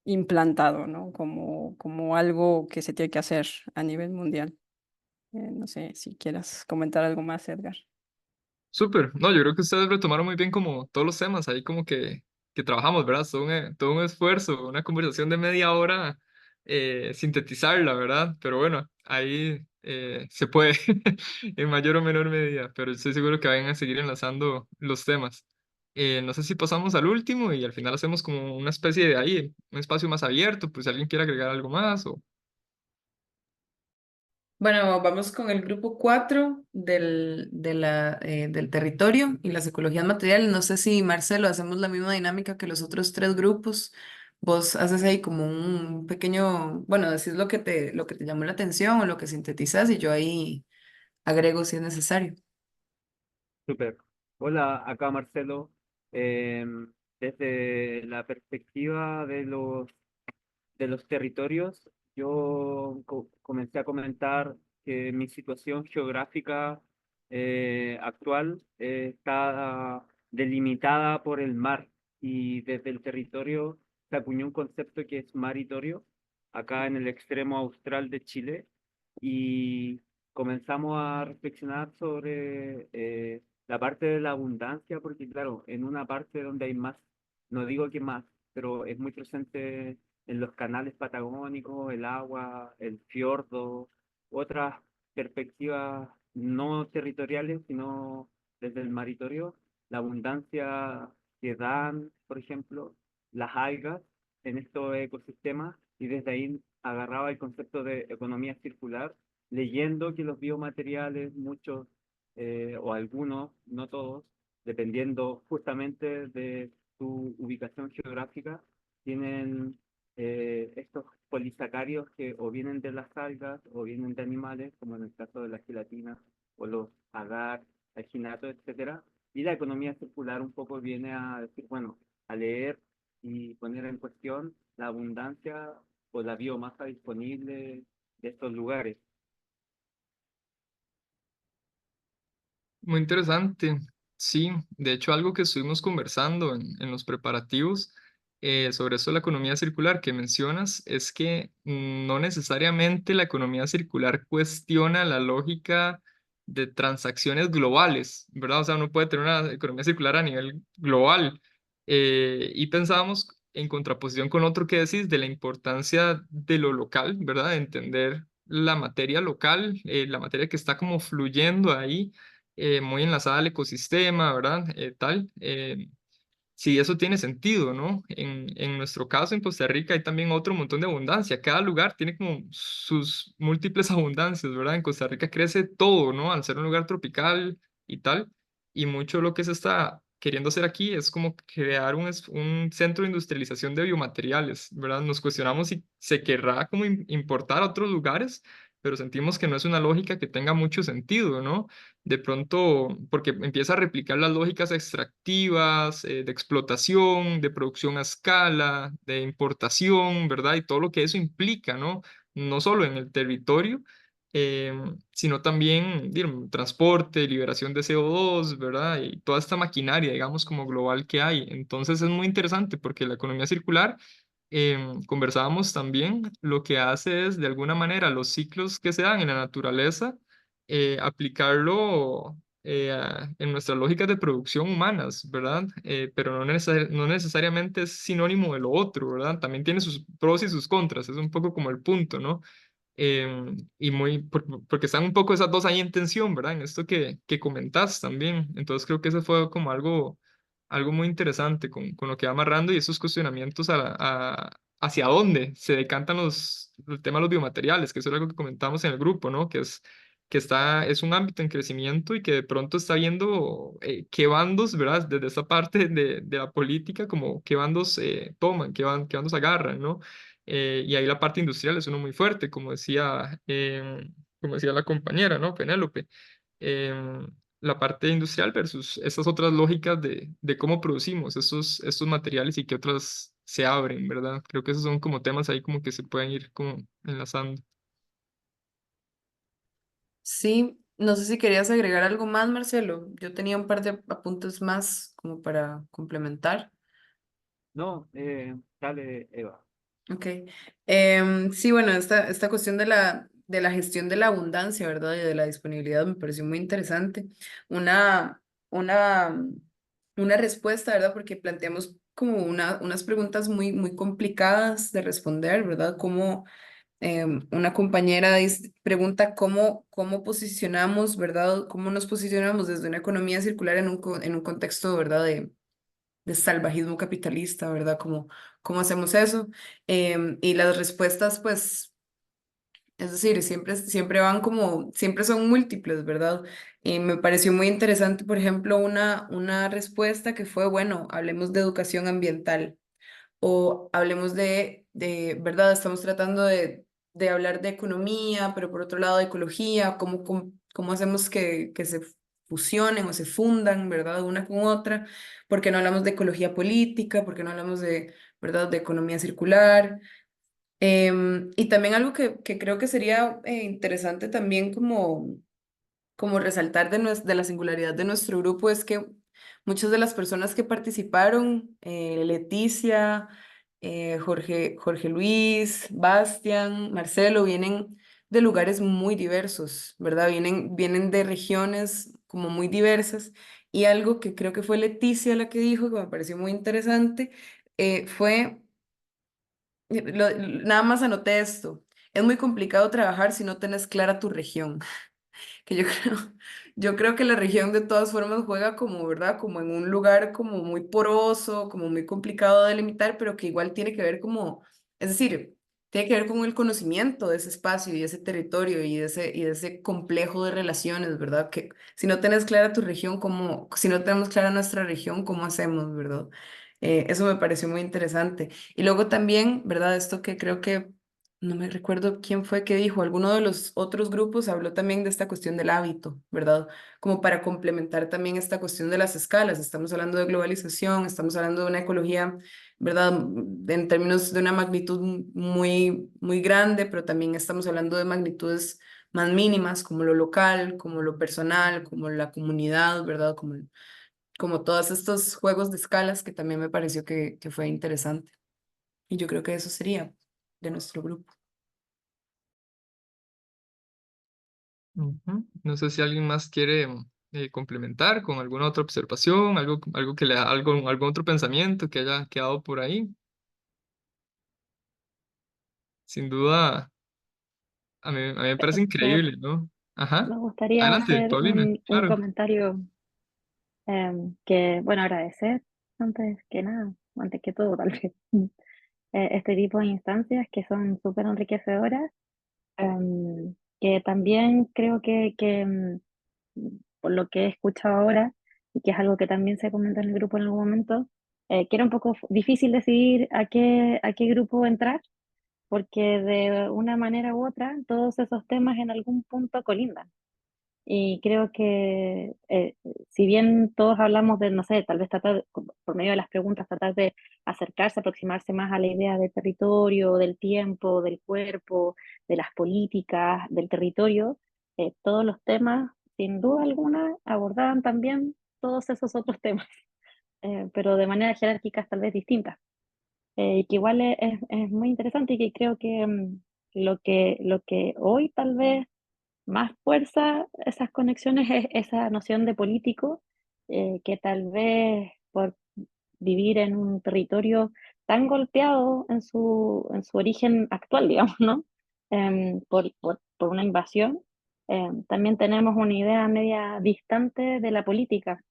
implantado, ¿no? Como algo que se tiene que hacer a nivel mundial. No sé si quieras comentar algo más, Edgar. Súper, no, yo creo que ustedes retomaron muy bien como todos los temas, ahí como que trabajamos, ¿verdad? Todo un esfuerzo, una conversación de media hora, sintetizarla, ¿verdad? Pero bueno, ahí se puede en mayor o menor medida, pero estoy seguro que van a seguir enlazando los temas. No sé si pasamos al último y al final hacemos como una especie de ahí, un espacio más abierto, pues si alguien quiere agregar algo más o... Bueno, vamos con el grupo 4 del territorio y las ecologías materiales. No sé si, Marcelo, hacemos la misma dinámica que los otros tres grupos. Vos haces ahí como un pequeño, bueno, decís lo que te llamó la atención o lo que sintetizas y yo ahí agrego si es necesario. Súper. Hola, acá Marcelo. Desde la perspectiva de los territorios, yo comencé a comentar que mi situación geográfica actual está delimitada por el mar y desde el territorio se acuñó un concepto que es maritorio, acá en el extremo austral de Chile, y comenzamos a reflexionar sobre la parte de la abundancia, porque claro, en una parte donde hay más, no digo que más, pero es muy presente en los canales patagónicos, el agua, el fiordo, otras perspectivas no territoriales, sino desde el maritorio, la abundancia que dan, por ejemplo, las algas en estos ecosistemas, y desde ahí agarraba el concepto de economía circular, leyendo que los biomateriales, muchos o algunos, no todos, dependiendo justamente de su ubicación geográfica, tienen estos polisacáridos que o vienen de las algas o vienen de animales, como en el caso de la gelatina o los agar, alginatos, etcétera. Y la economía circular un poco viene a decir, bueno, a leer y poner en cuestión la abundancia o la biomasa disponible de estos lugares. Muy interesante. Sí, de hecho algo que estuvimos conversando en los preparativos sobre esto de la economía circular que mencionas es que no necesariamente la economía circular cuestiona la lógica de transacciones globales, ¿verdad? O sea, uno puede tener una economía circular a nivel global. Y pensábamos en contraposición con otro que decís de la importancia de lo local, ¿verdad? De entender la materia local, la materia que está como fluyendo ahí muy enlazada al ecosistema, ¿verdad? Tal. Sí, eso tiene sentido, ¿no? En nuestro caso, en Costa Rica, hay también otro montón de abundancia. Cada lugar tiene como sus múltiples abundancias, ¿verdad? En Costa Rica crece todo, ¿no? Al ser un lugar tropical y tal. Y mucho lo que se está queriendo hacer aquí es como crear un centro de industrialización de biomateriales, ¿verdad? Nos cuestionamos si se querrá como importar a otros lugares, pero sentimos que no es una lógica que tenga mucho sentido, ¿no? De pronto, porque empieza a replicar las lógicas extractivas, de explotación, de producción a escala, de importación, ¿verdad? Y todo lo que eso implica, ¿no? No solo en el territorio, sino también, digamos, transporte, liberación de CO2, ¿verdad? Y toda esta maquinaria, digamos, como global que hay. Entonces es muy interesante porque la economía circular conversábamos también, lo que hace es, de alguna manera, los ciclos que se dan en la naturaleza, aplicarlo en nuestras lógicas de producción humanas, ¿verdad? Pero no necesariamente es sinónimo de lo otro, ¿verdad? También tiene sus pros y sus contras, es un poco como el punto, ¿no? Y porque están un poco esas dos ahí en tensión, ¿verdad? En esto que comentás también. Entonces creo que eso fue como algo muy interesante con lo que va amarrando y esos cuestionamientos hacia dónde se decantan el tema de los biomateriales, que eso es algo que comentamos en el grupo, ¿no? Es un ámbito en crecimiento y que de pronto está viendo qué bandos, ¿verdad? Desde esta parte de la política, como qué bandos toman, qué bandos agarran, ¿no? Y ahí la parte industrial es uno muy fuerte, como decía la compañera, ¿no? Penélope. Em, la parte industrial versus estas otras lógicas de cómo producimos estos materiales y qué otras se abren, ¿verdad? Creo que esos son como temas ahí como que se pueden ir como enlazando. Sí, no sé si querías agregar algo más, Marcelo. Yo tenía un par de apuntes más como para complementar. No, dale, Eva. Ok. Sí, bueno, esta cuestión de la gestión de la abundancia, ¿verdad? Y de la disponibilidad me pareció muy interesante. Una, una, una respuesta, ¿verdad? Porque planteamos como unas preguntas muy complicadas de responder, ¿verdad? Como una compañera pregunta cómo posicionamos, ¿verdad? ¿Cómo nos posicionamos desde una economía circular en un contexto, ¿verdad? De salvajismo capitalista, ¿verdad? ¿Cómo hacemos eso? Y las respuestas, pues, es decir, siempre van siempre son múltiples, ¿verdad? Y me pareció muy interesante, por ejemplo, una respuesta que fue, bueno, hablemos de educación ambiental o hablemos ¿verdad? Estamos tratando de hablar de economía, pero por otro lado de ecología, cómo hacemos que se fusionen o se fundan, ¿verdad? Una con otra, porque no hablamos de ecología política, porque no hablamos ¿verdad? De economía circular. Y también algo que creo que sería interesante también como resaltar de la singularidad de nuestro grupo es que muchas de las personas que participaron, Leticia, Jorge Luis, Bastian, Marcelo, vienen de lugares muy diversos, ¿verdad? Vienen de regiones como muy diversas. Y algo que creo que fue Leticia la que dijo, que me pareció muy interesante, fue, nada más anoté esto, es muy complicado trabajar si no tenés clara tu región que yo creo que la región de todas formas juega como, ¿verdad? Como en un lugar como muy poroso, como muy complicado de delimitar, pero que igual tiene que ver es decir, tiene que ver con el conocimiento de ese espacio y ese territorio y de ese complejo de relaciones, ¿verdad? Que si no tenés clara tu región, si no tenemos clara nuestra región, ¿cómo hacemos, ¿verdad? Eso me pareció muy interesante. Y luego también, ¿verdad? Esto que creo que no me recuerdo quién fue que dijo, alguno de los otros grupos habló también de esta cuestión del hábito, ¿verdad? Como para complementar también esta cuestión de las escalas. Estamos hablando de globalización, estamos hablando de una ecología, ¿verdad? En términos de una magnitud muy grande, pero también estamos hablando de magnitudes más mínimas, como lo local, como lo personal, como la comunidad, ¿verdad? Como todos estos juegos de escalas que también me pareció que fue interesante. Y yo creo que eso sería de nuestro grupo. Ujú. No sé si alguien más quiere complementar con alguna otra observación, algún otro pensamiento que haya quedado por ahí. Sin duda, a mí me parece Me, increíble, ¿no? Ajá. me gustaría Adelante, hacer Paulina, un claro. comentario que, bueno, agradecer antes que todo, tal vez, este tipo de instancias que son súper enriquecedoras, que también creo por lo que he escuchado ahora, y que es algo que también se comenta en el grupo en algún momento, que era un poco difícil decidir a qué grupo entrar, porque de una manera u otra todos esos temas en algún punto colindan. Y creo que si bien todos hablamos de, no sé, tal vez por medio de las preguntas, tratar de acercarse, aproximarse más a la idea del territorio, del tiempo, del cuerpo, de las políticas, del territorio, todos los temas, sin duda alguna, abordaban también todos esos otros temas, pero de manera jerárquicas tal vez distintas. y que igual es muy interesante y que creo que lo que hoy tal vez más fuerza esas conexiones es esa noción de político, que tal vez por vivir en un territorio tan golpeado en su origen actual, digamos, ¿no? Por una invasión, también tenemos una idea media distante de la política,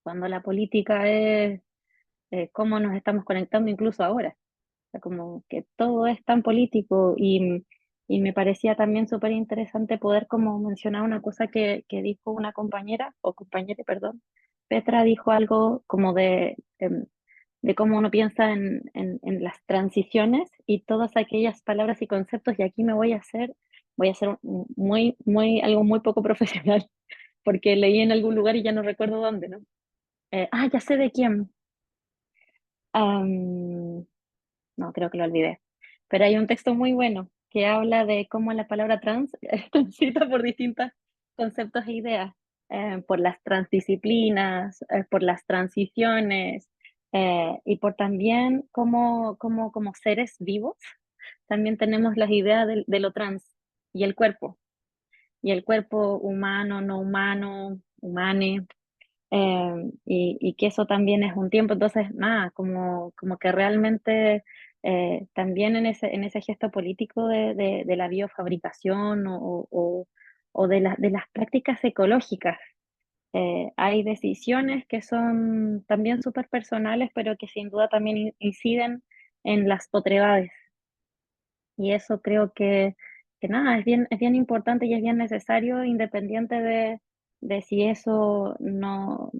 cuando la política es cómo nos estamos conectando incluso ahora. O sea, como que todo es tan político y me parecía también súper interesante poder como mencionar una cosa que dijo una compañera, o compañera, perdón. Petra dijo algo como de cómo uno piensa en las transiciones y todas aquellas palabras y conceptos, y aquí me voy a hacer algo muy poco profesional, porque leí en algún lugar y ya no recuerdo dónde, ¿no? Ya sé de quién. Am, no, creo que lo olvidé. Pero hay un texto muy bueno que habla de cómo la palabra trans transita por distintos conceptos e ideas, por las transdisciplinas, por las transiciones, y por también como seres vivos, también tenemos las ideas de lo trans y el cuerpo humano, no humano, humane, y que eso también es un tiempo, entonces, nada, como que realmente también en ese gesto político de la biofabricación o de las prácticas ecológicas, hay decisiones que son también súper personales, pero que sin duda también inciden en las otredades. Y eso creo que nada, es bien importante y es bien necesario, independiente de si eso no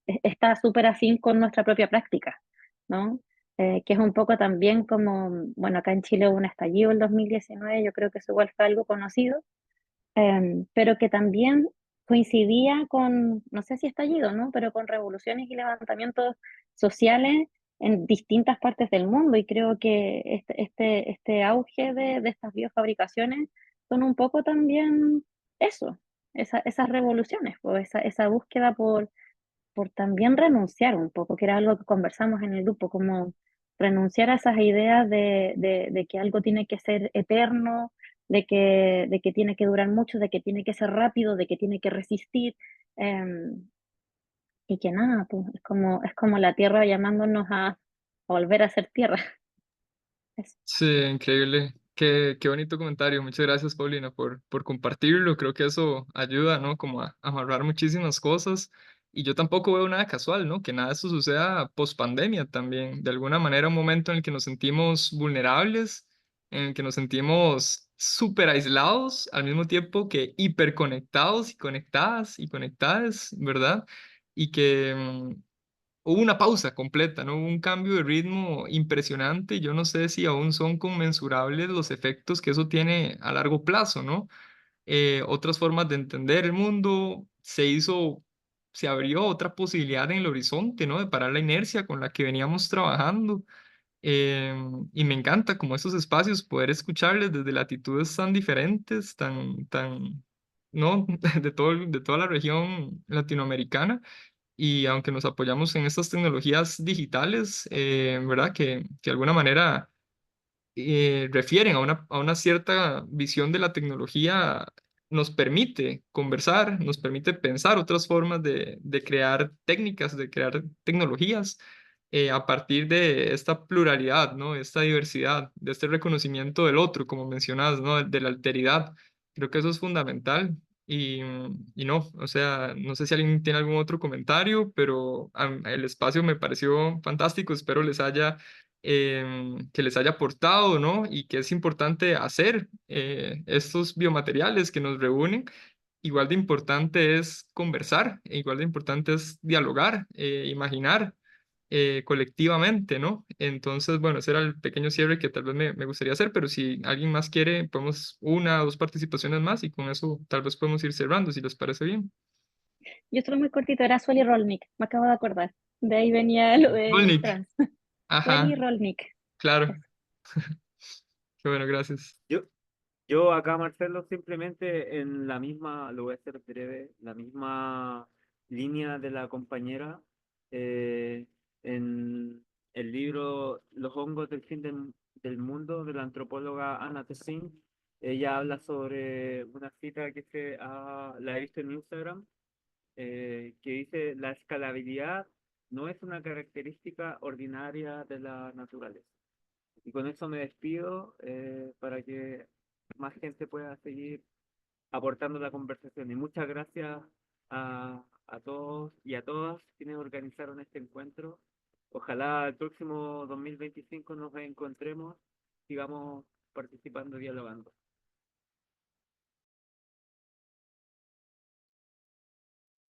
está súper afín con nuestra propia práctica, ¿no? Que es un poco también como, bueno, acá en Chile hubo un estallido el 2019, yo creo que eso igual fue algo conocido, pero que también coincidía con, no sé si estallido, ¿no? Pero con revoluciones y levantamientos sociales en distintas partes del mundo, y creo que este auge de estas biofabricaciones son un poco también eso, esas revoluciones, o esa búsqueda por también renunciar un poco, que era algo que conversamos en el grupo, como renunciar a esas ideas de que algo tiene que ser eterno, de que tiene que durar mucho, de que tiene que ser rápido, de que tiene que resistir, y que nada, pues, es como la tierra llamándonos a volver a ser tierra. Eso. Sí, increíble. Qué bonito comentario. Muchas gracias, Paulina, por compartirlo. Creo que eso ayuda, ¿no? Como a amarrar muchísimas cosas. Y yo tampoco veo nada casual, ¿no? Que nada de esto suceda post pandemia también. De alguna manera, un momento en el que nos sentimos vulnerables, en el que nos sentimos súper aislados, al mismo tiempo que hiperconectados y conectadas y conectadas, ¿verdad? Y que hubo una pausa completa, ¿no? Hubo un cambio de ritmo impresionante. Yo no sé si aún son conmensurables los efectos que eso tiene a largo plazo, ¿no? Otras formas de entender el mundo, se abrió otra posibilidad en el horizonte, ¿no? De parar la inercia con la que veníamos trabajando. Y me encanta como esos espacios, poder escucharles desde latitudes tan diferentes, ¿no? De toda la región latinoamericana. Y aunque nos apoyamos en estas tecnologías digitales, ¿verdad? Que de alguna manera refieren a una cierta visión de la tecnología, nos permite conversar, nos permite pensar otras formas de crear técnicas, de crear tecnologías a partir de esta pluralidad, ¿no? De esta diversidad, de este reconocimiento del otro, como mencionas, ¿no? De la alteridad. Creo que eso es fundamental. Y no, o sea, no sé si alguien tiene algún otro comentario, pero el espacio me pareció fantástico. Espero que les haya aportado, ¿no? Y que es importante hacer estos biomateriales que nos reúnen. Igual de importante es conversar, e igual de importante es dialogar, imaginar colectivamente, ¿no? Entonces, bueno, ese era el pequeño cierre que tal vez me gustaría hacer, pero si alguien más quiere, podemos una o dos participaciones más y con eso tal vez podemos ir cerrando, si les parece bien. Yo estoy muy cortito, era Sueli Rolnik, me acabo de acordar. De ahí venía lo de Volnik, trans. Sueli ajá, Rolnik. claro. Eso. Qué bueno, gracias. Yo acá, Marcelo, simplemente en la misma, lo voy a hacer breve, la misma línea de la compañera, eh, en, el libro Los hongos del fin del mundo, de la antropóloga Anna Tessin. Ella habla sobre una cita la he visto en Instagram, que dice: la escalabilidad no es una característica ordinaria de la naturaleza. Y con eso me despido, para que más gente pueda seguir aportando la conversación. Y muchas gracias a todos y a todas quienes organizaron este encuentro. Ojalá el próximo 2025 nos encontremos, sigamos participando, dialogando.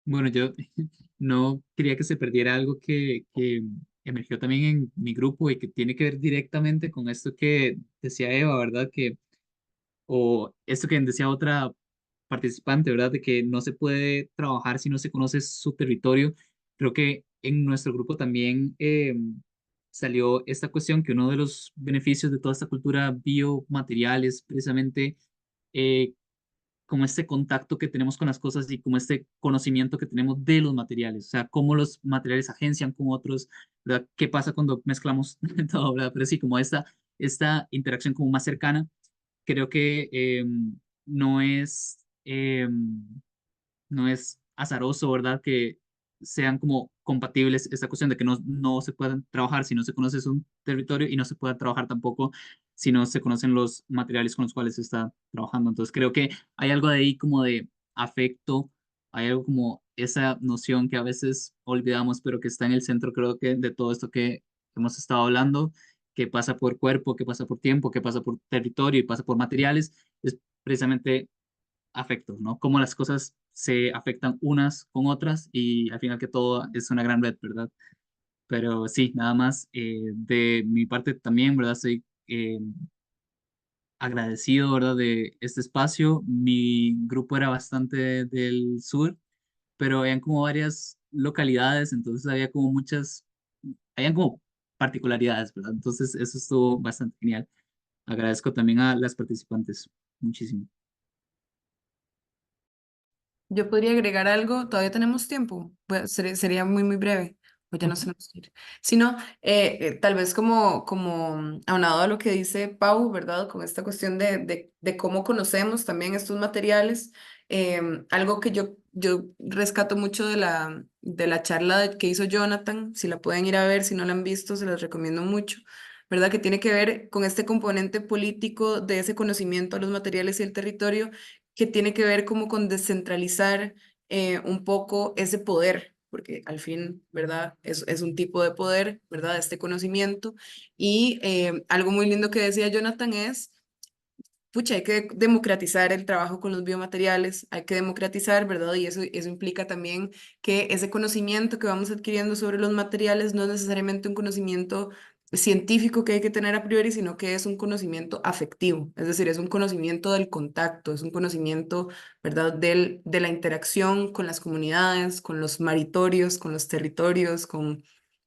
Bueno, yo no quería que se perdiera algo que emergió también en mi grupo y que tiene que ver directamente con esto que decía Eva, ¿verdad? O esto que decía otra participante, ¿verdad? De que no se puede trabajar si no se conoce su territorio. Creo que en nuestro grupo también salió esta cuestión que uno de los beneficios de toda esta cultura biomaterial es precisamente eh, como este contacto que tenemos con las cosas y como este conocimiento que tenemos de los materiales, o sea, cómo los materiales agencian con otros, ¿verdad? ¿Qué pasa cuando mezclamos todo, ¿verdad? Pero sí, como esta interacción como más cercana, creo que no es, no es azaroso, ¿verdad? Que sean como compatibles esta cuestión de que no se puedan trabajar si no se conoce un territorio y no se pueda trabajar tampoco si no se conocen los materiales con los cuales se está trabajando. Entonces creo que hay algo de ahí como de afecto, hay algo como esa noción que a veces olvidamos, pero que está en el centro, creo que, de todo esto que hemos estado hablando, que pasa por cuerpo, que pasa por tiempo, que pasa por territorio y pasa por materiales, es precisamente afectos, ¿no? Cómo las cosas se afectan unas con otras y al final que todo es una gran red, ¿verdad? Pero sí, nada más de mi parte también, ¿verdad? Soy agradecido, ¿verdad? De este espacio. Mi grupo era bastante del sur, pero habían como varias localidades, entonces habían como particularidades, ¿verdad? Entonces eso estuvo bastante genial. Agradezco también a las participantes muchísimo. Yo podría agregar algo, todavía tenemos tiempo, pues, sería muy, muy breve, o ya no se nos quiere. Sino, tal vez como aunado a lo que dice Pau, ¿verdad? Con esta cuestión de cómo conocemos también estos materiales, algo que yo rescato mucho de la charla que hizo Jonathan, si la pueden ir a ver, si no la han visto, se las recomiendo mucho. ¿Verdad? Que tiene que ver con este componente político de ese conocimiento a los materiales y el territorio que tiene que ver como con descentralizar un poco ese poder, porque al fin, ¿verdad? Es un tipo de poder, ¿verdad? Este conocimiento. Y algo muy lindo que decía Jonathan es, pucha, hay que democratizar el trabajo con los biomateriales, hay que democratizar, ¿verdad? Y eso implica también que ese conocimiento que vamos adquiriendo sobre los materiales no es necesariamente un conocimiento científico que hay que tener a priori, sino que es un conocimiento afectivo, es decir, es un conocimiento del contacto, es un conocimiento, ¿verdad?, de la interacción con las comunidades, con los maritorios, con los territorios,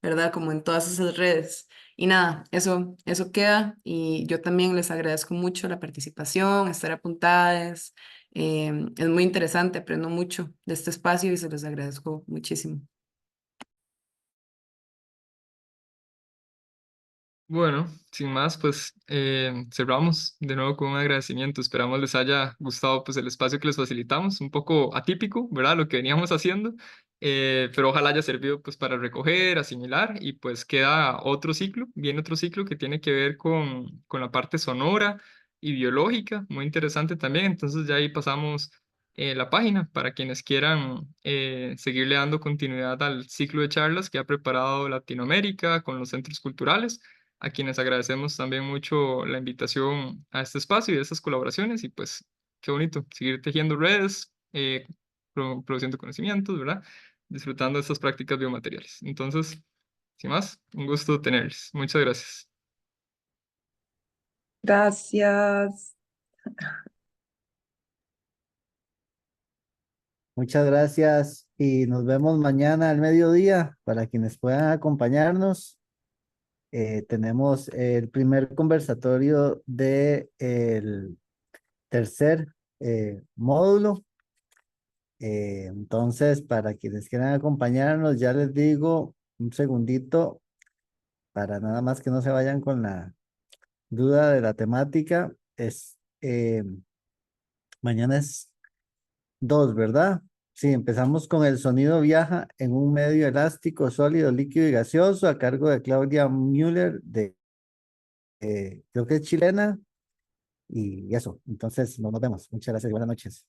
¿verdad?, como en todas esas redes. Y nada, eso queda y yo también les agradezco mucho la participación, estar apuntadas. Es muy interesante, aprendo mucho de este espacio y se los agradezco muchísimo. Bueno, sin más, pues cerramos de nuevo con un agradecimiento. Esperamos les haya gustado pues el espacio que les facilitamos, un poco atípico, ¿verdad? Lo que veníamos haciendo, pero ojalá haya servido pues para recoger, asimilar y pues queda otro ciclo, viene otro ciclo que tiene que ver con la parte sonora y biológica, muy interesante también. Entonces ya ahí pasamos la página para quienes quieran seguirle dando continuidad al ciclo de charlas que ha preparado Latinoamérica con los centros culturales, a quienes agradecemos también mucho la invitación a este espacio y a estas colaboraciones y pues qué bonito seguir tejiendo redes, produciendo conocimientos, ¿verdad? Disfrutando de estas prácticas biomateriales. Entonces, sin más, un gusto tenerles. Muchas gracias. Gracias. Muchas gracias y nos vemos mañana al mediodía para quienes puedan acompañarnos. Tenemos el primer conversatorio del tercer módulo. Entonces, para quienes quieran acompañarnos, ya les digo un segundito para nada más que no se vayan con la duda de la temática, mañana es 2, ¿verdad? Sí, empezamos con el sonido viaja en un medio elástico, sólido, líquido y gaseoso, a cargo de Claudia Müller, creo que es chilena, y eso. Entonces, nos vemos. Muchas gracias y buenas noches.